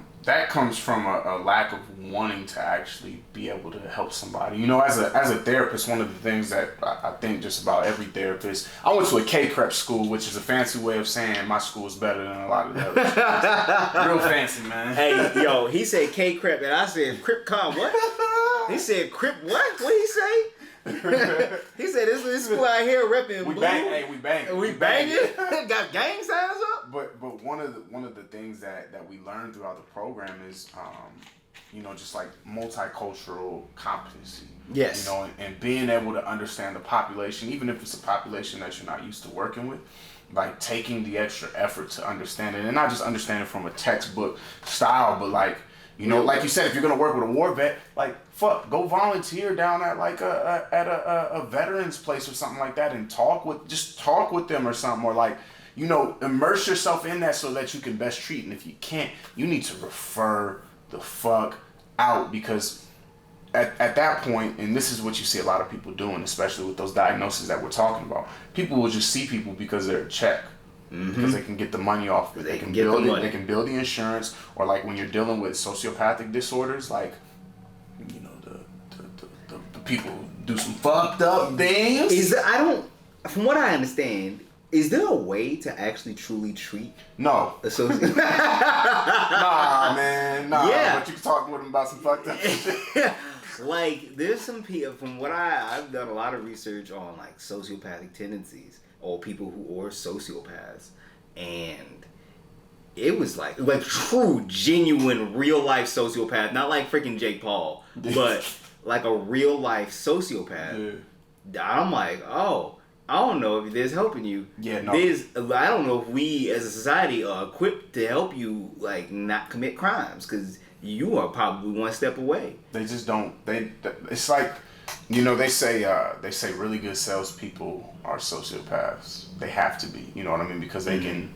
S2: lack of wanting to actually be able to help somebody. You know, as a therapist, one of the things that I think just about every therapist, I went to a K-Crep school, which is a fancy way of saying my school is better than a lot of the other schools. Real fancy, man.
S1: Hey, yo, he said K-Crep, and I said Crip-Con, what? He said Crip what? What did he say? He said this school out here repping blue.
S2: We bang.
S1: We banging? Got gang signs up?
S2: But one of the things that we learned throughout the program is just like multicultural competency.
S1: Yes.
S2: You know, and being able to understand the population, even if it's a population that you're not used to working with, like taking the extra effort to understand it, and not just understand it from a textbook style, but like, you know, like you said, if you're gonna work with a war vet, like go volunteer down at like a veterans place or something like that, and talk with them or something, or like, you know, immerse yourself in that so that you can best treat. And if you can't, you need to refer the fuck out, because at that point, and this is what you see a lot of people doing, especially with those diagnoses that we're talking about, people will just see people because they're a check. Because they can get the money off. They can build it. They can build the insurance, or like when you're dealing with sociopathic disorders, like, you know, the people who do some fucked up things.
S1: From what I understand, is there a way to actually truly treat?
S2: No. Nah, man. Nah.
S1: Yeah.
S2: But you can talk with them about some fucked up shit.
S1: Like, there's some people, from what I've done a lot of research on like sociopathic tendencies, or people who are sociopaths, and it was like true, genuine, real life sociopath, not like freaking Jake Paul, but like a real life sociopath. Yeah. I'm like, oh, I don't know if this is helping you.
S2: Yeah, no.
S1: I don't know if we as a society are equipped to help you like not commit crimes, because you are probably one step away.
S2: They just don't. It's like, you know, they say really good salespeople are sociopaths. They have to be. You know what I mean? Because they can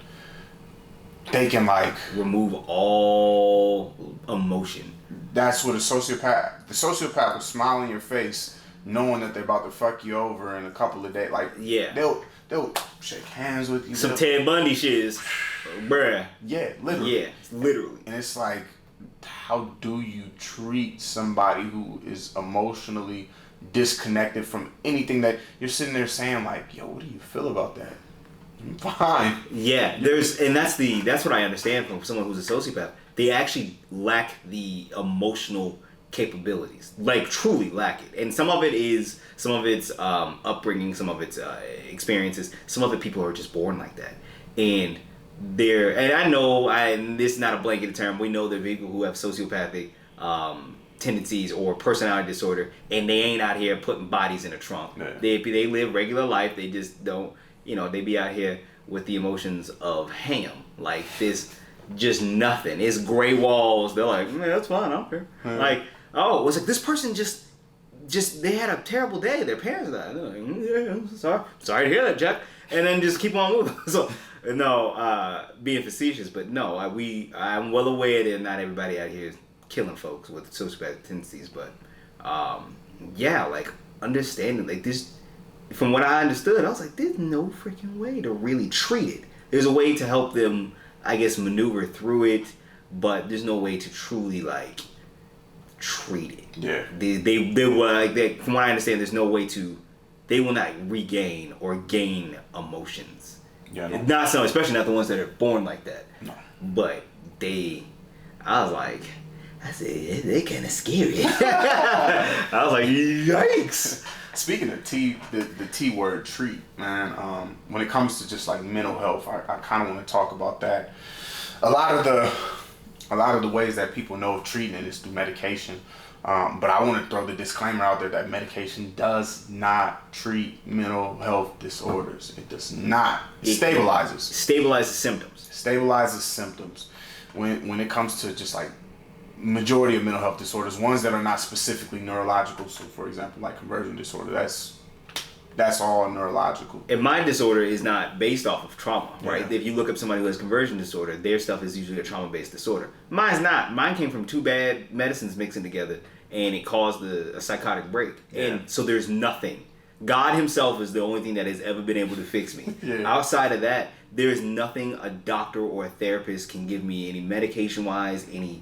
S2: like
S1: remove all emotion.
S2: That's what a sociopath. The sociopath will smile in your face, knowing that they're about to fuck you over in a couple of days. Like,
S1: yeah,
S2: they'll shake hands with you.
S1: Some Ted Bundy shiz, bruh.
S2: Yeah, literally.
S1: Yeah, literally.
S2: And it's like, how do you treat somebody who is emotionally disconnected from anything that you're sitting there saying like, yo, what do you feel about that? I'm fine.
S1: Yeah, that's what I understand from someone who's a sociopath. They actually lack the emotional capabilities, like truly lack it. And some of it's upbringing, some of it's experiences, some of the people are just born like that. And I know, and this is not a blanket term, we know there are people who have sociopathic tendencies or personality disorder, and they ain't out here putting bodies in a trunk. Yeah. They live regular life. They just don't, they be out here with the emotions of ham. Like, this, just nothing. It's gray walls. They're like, man, that's fine, I don't care. Mm-hmm. Like, oh, it was like, this person just they had a terrible day. Their parents died. They're like, yeah, sorry to hear that, Jack. And then just keep on moving. So, no, being facetious, but no, I'm well aware that not everybody out here is killing folks with sociopathic tendencies, but yeah, like, understanding, like, this, from what I understood, I was like, there's no freaking way to really treat it. There's a way to help them, I guess, maneuver through it, but there's no way to truly, like, treat it.
S2: Yeah.
S1: They were like, from what I understand, there's no way to, they will not regain or gain emotions.
S2: Yeah. No.
S1: Not some, especially not the ones that are born like that.
S2: No.
S1: But I said, they're kind of scary. I was like, yikes.
S2: Speaking of the T word, treat, man, when it comes to just like mental health, I kind of want to talk about that. A lot of the ways that people know of treating it is through medication. But I want to throw the disclaimer out there that medication does not treat mental health disorders. It does not. It stabilizes. Stabilizes symptoms. When it comes to just like majority of mental health disorders, ones that are not specifically neurological. So, for example, like conversion disorder, that's that's all neurological.
S1: And mind disorder is not based off of trauma, right?
S2: Yeah.
S1: If you look up somebody who has conversion disorder, their stuff is usually a trauma-based disorder. Mine's not. Mine came from 2 bad medicines mixing together, and it caused a psychotic break.
S2: Yeah.
S1: And so there's nothing. God himself is the only thing that has ever been able to fix me.
S2: Yeah.
S1: Outside of that, there is nothing a doctor or a therapist can give me, any medication-wise, any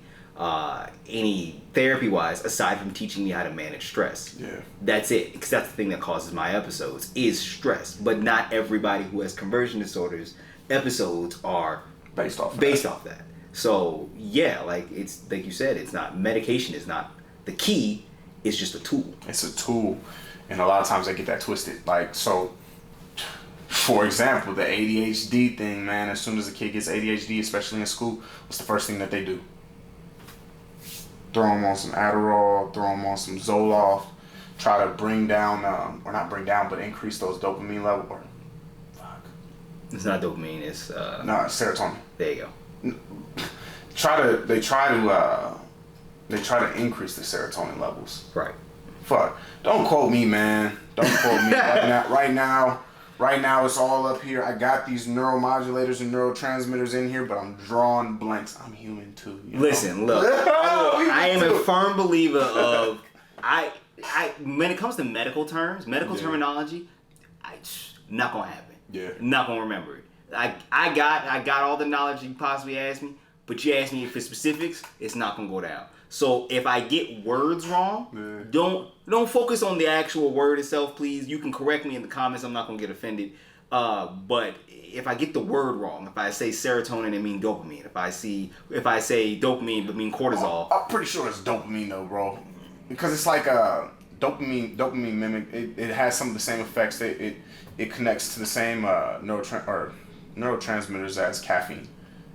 S1: therapy-wise, aside from teaching me how to manage stress.
S2: Yeah.
S1: That's it, because that's the thing that causes my episodes, is stress. But not everybody who has conversion disorders episodes are
S2: Based off
S1: that. So yeah, like it's like you said, it's not medication is not the key. It's just a tool.
S2: It's a tool, and a lot of times they get that twisted. Like, so, for example, the ADHD thing, man. As soon as a kid gets ADHD, especially in school, what's the first thing that they do? Throw them on some Adderall, throw them on some Zoloft, try to bring down, or not bring down, but increase those dopamine levels. Or, fuck.
S1: It's not dopamine. It's
S2: No, it's serotonin.
S1: There you go.
S2: They try to increase the serotonin levels.
S1: Right.
S2: Fuck. Don't quote me, man. Don't quote me. Right now, it's all up here. I got these neuromodulators and neurotransmitters in here, but I'm drawing blanks. I'm human too.
S1: Listen, look. I am a firm believer of when it comes to medical terms, terminology, not gonna happen.
S2: Yeah.
S1: Not gonna remember it. I got all the knowledge you possibly asked me, but you asked me for specifics, it's not gonna go down. So if I get words wrong, don't focus on the actual word itself, please. You can correct me in the comments. I'm not gonna get offended. But if I get the word wrong, if I say serotonin and mean dopamine, if I say dopamine but mean cortisol,
S2: I'm pretty sure it's dopamine though, bro, because it's like dopamine mimic. It has some of the same effects. It connects to the same neurotransmitters as caffeine.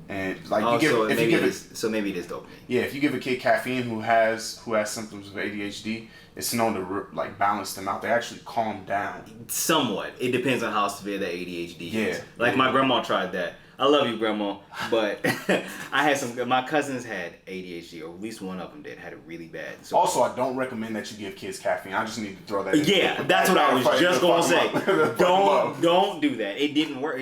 S2: And like
S1: so maybe it is dopamine.
S2: Yeah, if you give a kid caffeine who has symptoms of ADHD, it's known to like balance them out. They actually calm down.
S1: Somewhat. It depends on how severe the ADHD is.
S2: Yeah.
S1: Like my grandma tried that. I love you, Grandma, but I had my cousins had ADHD, or at least one of them did, had it really bad. So
S2: also, I don't recommend that you give kids caffeine. I just need to throw that in.
S1: Yeah, that's what I was just going to say. Don't do that. It didn't work.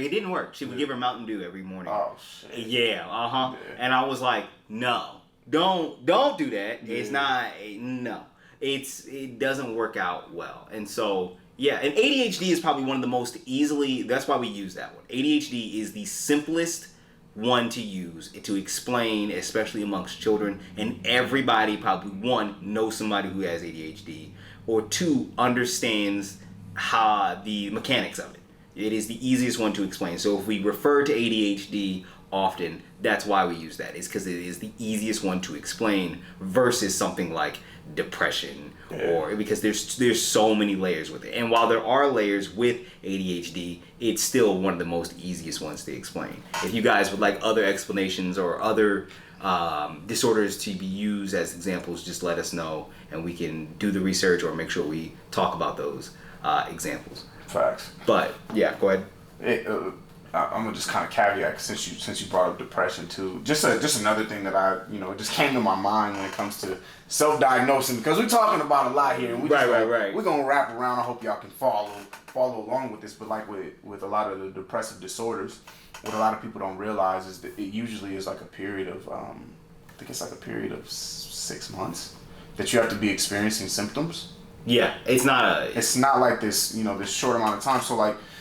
S1: She would give her Mountain Dew every morning.
S2: Oh, shit.
S1: Yeah, Yeah. And I was like, no, don't do that. Yeah. It's not, no. It doesn't work out well. And so... yeah, and ADHD is probably one of the most that's why we use that one. ADHD is the simplest one to use to explain, especially amongst children, and everybody probably, 1, knows somebody who has ADHD, or 2, understands how the mechanics of it. It is the easiest one to explain. So if we refer to ADHD often, that's why we use that. It's because it is the easiest one to explain versus something like depression, or because there's so many layers with it. And while there are layers with ADHD, it's still one of the most easiest ones to explain. If you guys would like other explanations or other disorders to be used as examples, just let us know and we can do the research or make sure we talk about those examples.
S2: Facts.
S1: But yeah, go ahead.
S2: I'm gonna just kind of caveat since you brought up depression too. Just another thing that it just came to my mind when it comes to self-diagnosing, because we're talking about a lot here. And
S1: right.
S2: We're gonna wrap around. I hope y'all can follow along with this. But like with a lot of the depressive disorders, what a lot of people don't realize is that it usually is like a period of I think it's like a period of 6 months that you have to be experiencing symptoms.
S1: Yeah, it's not
S2: like this this short amount of time. So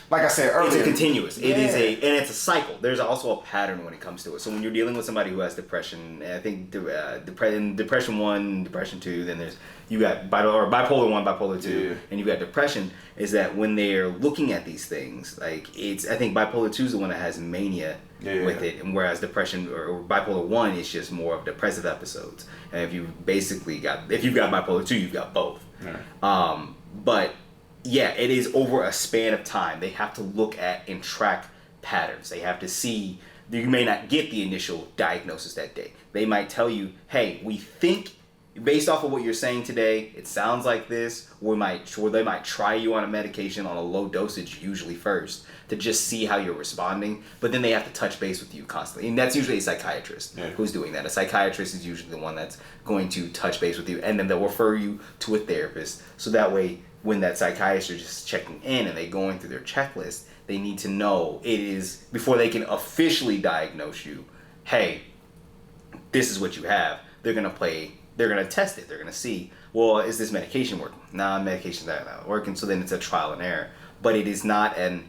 S2: like I said earlier,
S1: it's a continuous.
S2: Yeah.
S1: It's a cycle. There's also a pattern when it comes to it. So when you're dealing with somebody who has depression, I think depression 1, depression 2, then you got bipolar 1, bipolar 2, and you got depression. Is that when they're looking at these things, like I think bipolar 2 is the one that has mania with it, and whereas depression or bipolar 1 is just more of depressive episodes. And if you've got bipolar 2, you've got both. Yeah. But yeah, it is over a span of time. They have to look at and track patterns. They have to see. You may not get the initial diagnosis that day. They might tell you, hey, we think based off of what you're saying today, it sounds like this. Or they might try you on a medication on a low dosage usually first to just see how you're responding. But then they have to touch base with you constantly. And that's usually a psychiatrist who's doing that. A psychiatrist is usually the one that's going to touch base with you. And then they'll refer you to a therapist. So that way when that psychiatrist is just checking in and they going through their checklist, they need to know it is, before they can officially diagnose you, hey, this is what you have. They're going to test it. They're going to see, well, is this medication working? Nah, medication's not working. So then it's a trial and error. But it is not an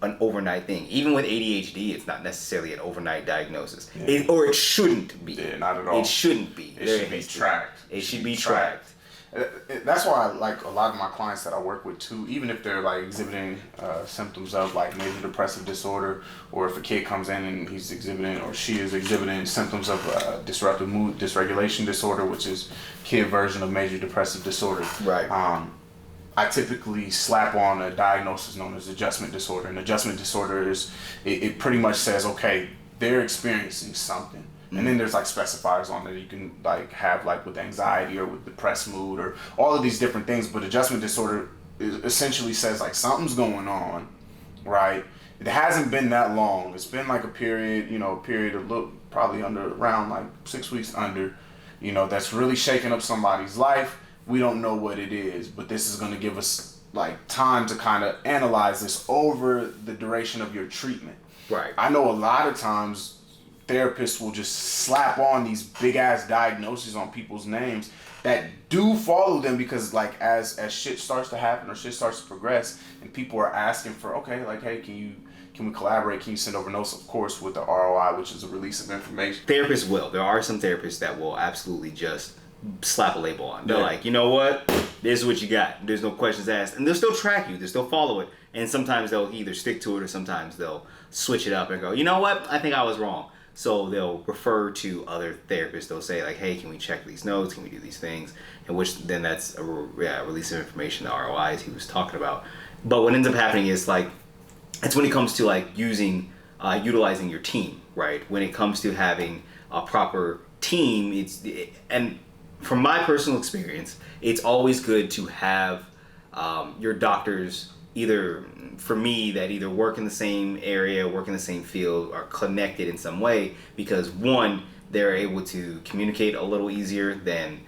S1: overnight thing. Even with ADHD, it's not necessarily an overnight diagnosis.
S2: Yeah.
S1: Or it shouldn't be.
S2: Yeah, not at all.
S1: It shouldn't be.
S2: It should be tracked.
S1: It should be tracked.
S2: That's why, like, a lot of my clients that I work with too, even if they're like exhibiting symptoms of like major depressive disorder, or if a kid comes in and he's exhibiting or she is exhibiting symptoms of disruptive mood dysregulation disorder, which is kid version of major depressive disorder.
S1: Right.
S2: I typically slap on a diagnosis known as adjustment disorder. And adjustment disorder is, it pretty much says, okay, they're experiencing something. And then there's like specifiers on there you can like have, like with anxiety or with depressed mood or all of these different things. But adjustment disorder essentially says like something's going on, right? It hasn't been that long. It's been like a period of probably around like 6 weeks under, that's really shaking up somebody's life. We don't know what it is, but this is going to give us like time to kind of analyze this over the duration of your treatment.
S1: Right.
S2: I know a lot of times therapists will just slap on these big ass diagnoses on people's names that do follow them, because like as shit starts to happen or shit starts to progress and people are asking for, okay, like, hey, can we collaborate? Can you send over notes? Of course, with the ROI, which is a release of information.
S1: Therapists will. There are some therapists that will absolutely just slap a label on. They're like, you know what? This is what you got. There's no questions asked. And they'll still track you. They'll still follow it. And sometimes they'll either stick to it or sometimes they'll switch it up and go, you know what? I think I was wrong. So they'll refer to other therapists. They'll say like, hey, can we check these notes? Can we do these things? And which then that's a release of information, the ROIs he was talking about. But what ends up happening is like, it's when it comes to like utilizing your team, right? When it comes to having a proper team, and from my personal experience, it's always good to have your doctors, either for me, that either work in the same area, work in the same field, are connected in some way, because one, they're able to communicate a little easier than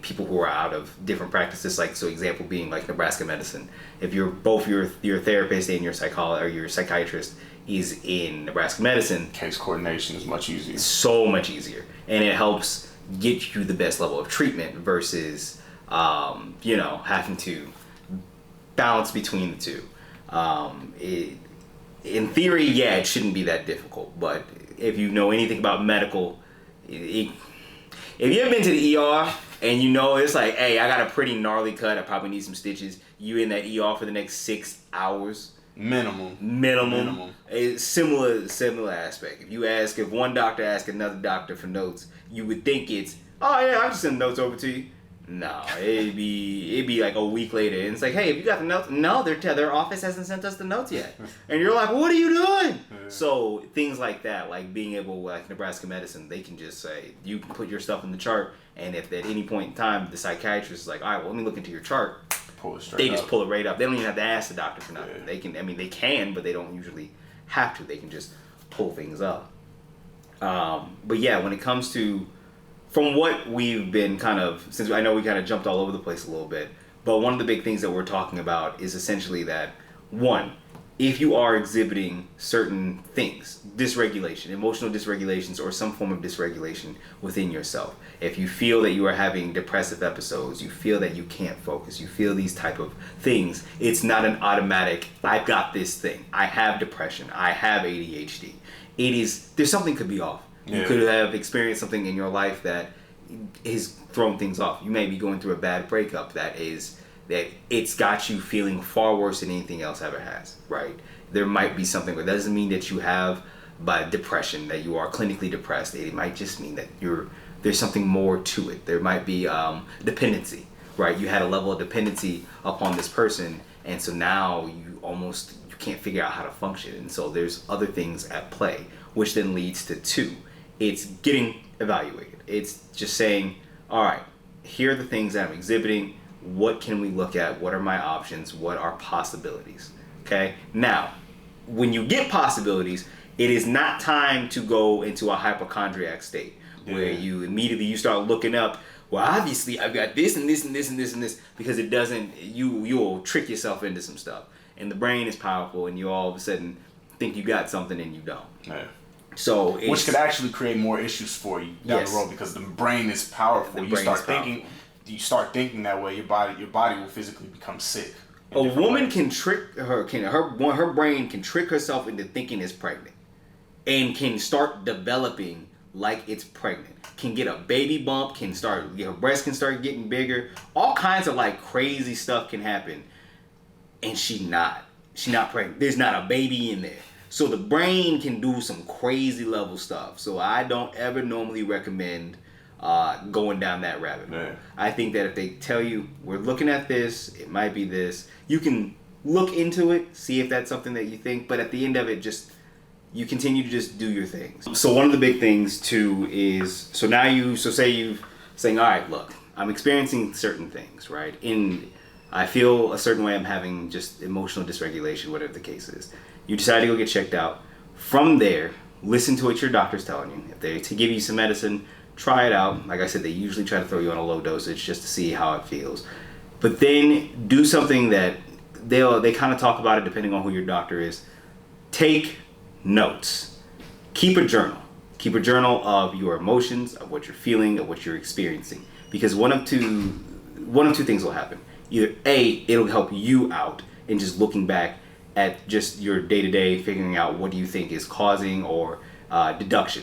S1: people who are out of different practices. Like, so example being like Nebraska medicine. If you're both your therapist and your psychiatrist is in Nebraska medicine,
S2: case coordination is much easier.
S1: So much easier, and it helps get you the best level of treatment versus having to balance between the two. In theory, it shouldn't be that difficult, but if you know anything about medical, if you ever been to the ER and it's like, hey, I got a pretty gnarly cut, I probably need some stitches, you in that ER for the next 6 hours. Minimum. A similar aspect. If one doctor asks another doctor for notes, you would think it's, oh yeah, I'll just send the notes over to you. No, it'd be like a week later, and it's like, hey, have you got the notes? No, their office hasn't sent us the notes yet. And you're like, what are you doing? So things like that, like being able, like Nebraska medicine, they can just say, you can put your stuff in the chart, and if at any point in time the psychiatrist is like, all right, well, let me look into your chart, they just pull it right up. They don't even have to ask the doctor for nothing. Yeah. They can, but they don't usually have to. They can just pull things up. But yeah, when it comes to, from what we've been since I know we kind of jumped all over the place a little bit, but one of the big things that we're talking about is essentially that, one, if you are exhibiting certain things, dysregulation, emotional dysregulations, or some form of dysregulation within yourself, if you feel that you are having depressive episodes, you feel that you can't focus, you feel these type of things, it's not an automatic, I've got this thing, I have depression, I have ADHD. There's something could be off. You could have experienced something in your life that has thrown things off. You may be going through a bad breakup that it's got you feeling far worse than anything else ever has, right? There might be something, but that doesn't mean that you have depression, that you are clinically depressed. It might just mean that there's something more to it. There might be dependency, right? You had a level of dependency upon this person, and so now you can't figure out how to function. And so there's other things at play, which then leads to two. It's getting evaluated. It's just saying, all right, here are the things that I'm exhibiting. What can we look at? What are my options? What are possibilities? Okay. Now, when you get possibilities, it is not time to go into a hypochondriac state where you start looking up well, obviously I've got this and this and this and this and this, because it doesn't, you'll trick yourself into some stuff. And the brain is powerful, and you all of a sudden think you got something and you don't.
S2: Yeah.
S1: So
S2: which could actually create more issues for you down the road, because the brain is powerful. You start thinking that way, your body will physically become sick.
S1: A woman can trick her brain can trick herself into thinking it's pregnant, and can start developing like it's pregnant. Can get a baby bump, her breast can start getting bigger. All kinds of like crazy stuff can happen, and she's not pregnant. There's not a baby in there. So the brain can do some crazy level stuff. So I don't ever normally recommend going down that rabbit hole. I think that if they tell you, we're looking at this, it might be this, you can look into it, see if that's something that you think, but at the end of it, just you continue to just do your things. So one of the big things too is, say you've saying, all right, look, I'm experiencing certain things, right? I feel a certain way, I'm having just emotional dysregulation, whatever the case is. You decide to go get checked out. From there, listen to what your doctor's telling you. If they give you some medicine, try it out. Like I said, they usually try to throw you on a low dosage just to see how it feels. But then do something that they kind of talk about it depending on who your doctor is. Take notes. Keep a journal. Keep a journal of your emotions, of what you're feeling, of what you're experiencing. Because one of two things will happen. Either A, it'll help you out in just looking back at just your day-to-day, figuring out what do you think is causing or deduction.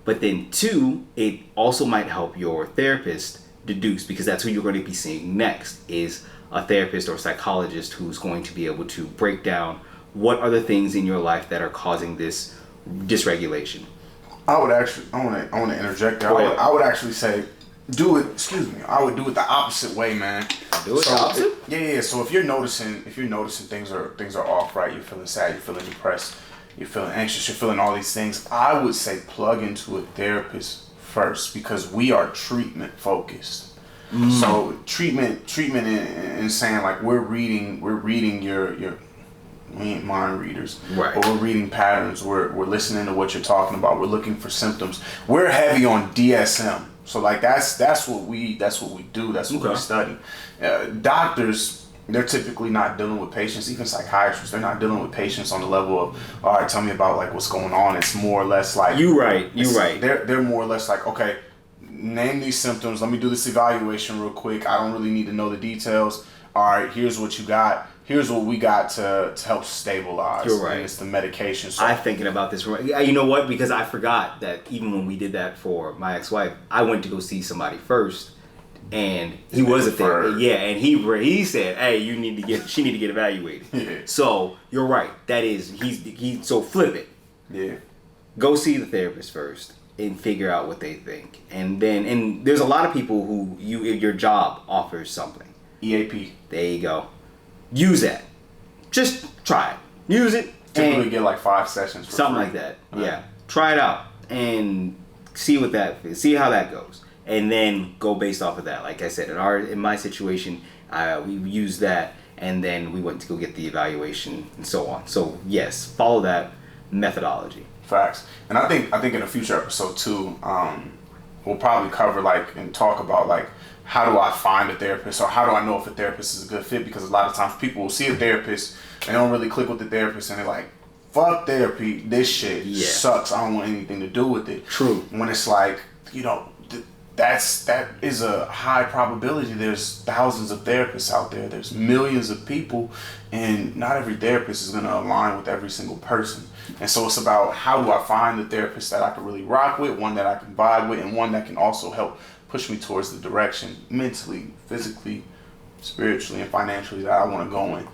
S1: But then two, it also might help your therapist deduce, because that's who you're going to be seeing next, is a therapist or psychologist who's going to be able to break down what are the things in your life that are causing this dysregulation.
S2: I want to interject there. I would actually say, I would do it the opposite way, man.
S1: Do it the opposite?
S2: Yeah. So if you're noticing things are off, right? You're feeling sad, you're feeling depressed, you're feeling anxious, you're feeling all these things. I would say plug into a therapist first, because we are treatment focused. So treatment in saying like we're reading your we ain't mind readers,
S1: right?
S2: But we're reading patterns. We're listening to what you're talking about. We're looking for symptoms. We're heavy on DSM. So like that's what we do. That's what we study. Doctors, they're typically not dealing with patients. Even psychiatrists, they're not dealing with patients on the level of, all right, tell me about like what's going on. It's more or less like
S1: you're right.
S2: They're more or less like, okay, name these symptoms. Let me do this evaluation real quick. I don't really need to know the details. All right, here's what you got. Here's what we got to help stabilize.
S1: You're right.
S2: And it's the medication. So
S1: I'm thinking about this. You know what? Because I forgot that even when we did that for my ex-wife, I went to go see somebody first, and he was a therapist. Yeah, and he said, "Hey, she need to get evaluated."
S2: Yeah.
S1: So you're right. That is so flip it.
S2: Yeah.
S1: Go see the therapist first and figure out what they think, and there's a lot of people who your job offers something.
S2: EAP.
S1: There you go. Use that. Just try it. Use it.
S2: Typically get like 5 sessions. For
S1: something
S2: free.
S1: like that. Right. Yeah. Try it out and see how that goes, and then go based off of that. Like I said, in my situation, we used that, and then we went to go get the evaluation and so on. So yes, follow that methodology.
S2: Facts. And I think in a future episode too, we'll probably cover and talk about how do I find a therapist, or how do I know if a therapist is a good fit? Because a lot of times people will see a therapist, they don't really click with the therapist, and they're like, fuck therapy, this shit sucks, I don't want anything to do with it.
S1: True.
S2: When it's like, that is a high probability. There's thousands of therapists out there, there's millions of people, and not every therapist is going to align with every single person. And so it's about, how do I find the therapist that I can really rock with, one that I can vibe with, and one that can also help push me towards the direction mentally, physically, spiritually, and financially that I want to go in.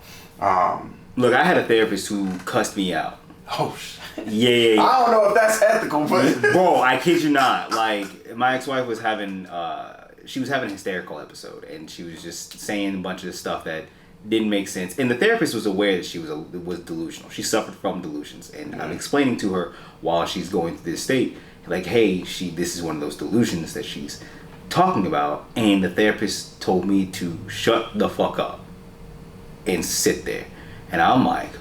S1: Look, I had a therapist who cussed me out.
S2: Oh shit.
S1: Yeah.
S2: I don't know if that's ethical, but
S1: bro, I kid you not. Like, my ex-wife was having a hysterical episode, and she was just saying a bunch of stuff that didn't make sense. And the therapist was aware that she was delusional. She suffered from delusions, and I'm explaining to her while she's going through this state, like, hey, this is one of those delusions that she's talking about, and the therapist told me to shut the fuck up and sit there. And I'm like,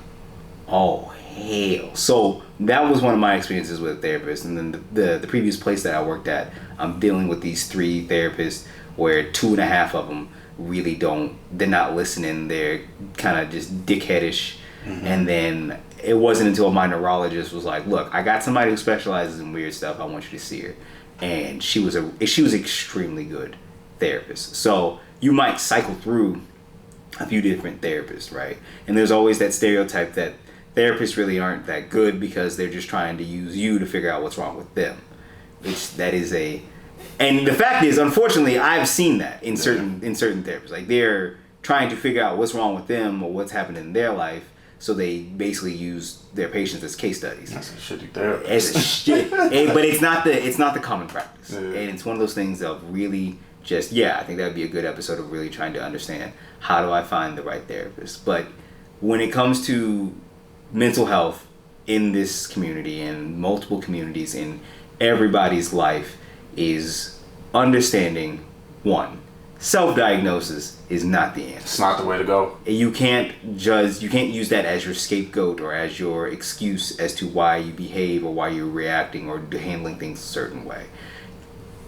S1: oh hell. So that was one of my experiences with a therapist. And then the previous place that I worked at, I'm dealing with these 3 therapists where 2.5 of them really they're not listening. They're kind of just dickheadish. And then it wasn't until my neurologist was like, look, I got somebody who specializes in weird stuff. I want you to see her. And she was extremely good therapist. So you might cycle through a few different therapists, right? And there's always that stereotype that therapists really aren't that good because they're just trying to use you to figure out what's wrong with them. And the fact is, unfortunately, I've seen that in certain therapists. Like, they're trying to figure out what's wrong with them or what's happening in their life, so they basically use their patients as case studies.
S2: That's a shitty therapist.
S1: It's a shit, but it's not the common practice, and it's one of those things of really just I think that would be a good episode of really trying to understand how do I find the right therapist. But when it comes to mental health in this community and multiple communities in everybody's life, is understanding, one, self-diagnosis is not the answer.
S2: It's not the way to go.
S1: You can't use that as your scapegoat or as your excuse as to why you behave or why you're reacting or handling things a certain way.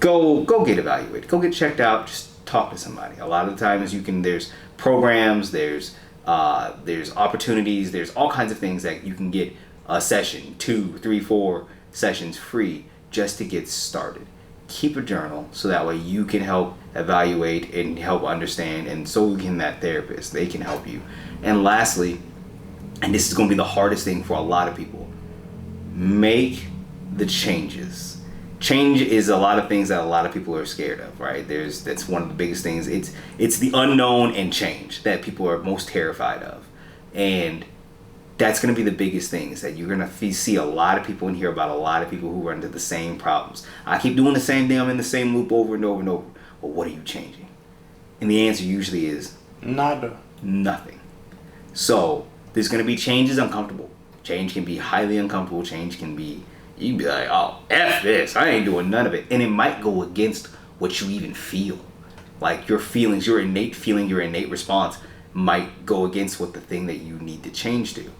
S1: Go get evaluated. Go get checked out. Just talk to somebody. A lot of the times there's programs, there's opportunities, there's all kinds of things that you can get a session, 2, 3, 4 sessions free just to get started. Keep a journal so that way you can help evaluate and help understand, and so can that therapist. They can help you. And lastly, and this is going to be the hardest thing for a lot of people, make the changes. Change is a lot of things that a lot of people are scared of, right? That's one of the biggest things. It's the unknown and change that people are most terrified of. And that's going to be the biggest thing, is that you're going to see a lot of people and hear about a lot of people who run into the same problems. I keep doing the same thing. I'm in the same loop over and over and over. Well, what are you changing? And the answer usually is
S2: nada.
S1: Nothing. So there's going to be changes uncomfortable. Change can be highly uncomfortable. Change can be, you'd be like, oh, F this. I ain't doing none of it. And it might go against what you even feel. Like your feelings, your innate feeling, your innate response might go against what the thing that you need to change to.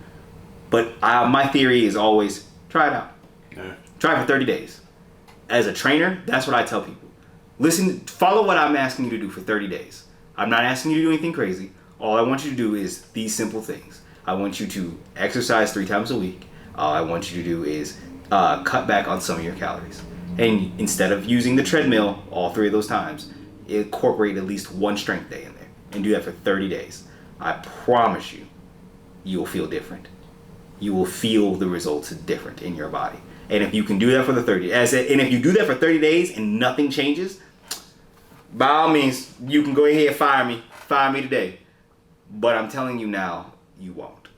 S1: But my theory is always try it out. Yeah. Try it for 30 days. As a trainer, that's what I tell people. Listen, follow what I'm asking you to do for 30 days. I'm not asking you to do anything crazy. All I want you to do is these simple things. I want you to exercise 3 times a week. All I want you to do is cut back on some of your calories. And instead of using the treadmill all 3 of those times, incorporate at least 1 strength day in there. And do that for 30 days. I promise you'll feel different. You will feel the results different in your body. And if you can do that for the 30 days, and if you do that for 30 days and nothing changes, by all means, you can go ahead and fire me today. But I'm telling you now, you won't.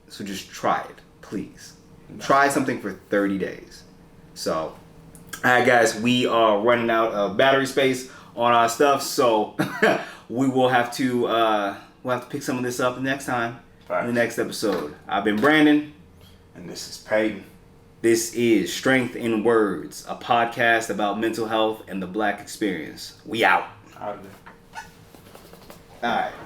S1: So just try it, please. Try something for 30 days. So, all right, guys, we are running out of battery space on our stuff, so we will have to pick some of this up next time. In the next episode. I've been Brandon.
S2: And this is Payton.
S1: This is Strength in Words, a podcast about mental health and the Black experience. We out.
S2: Out of there.
S1: All right.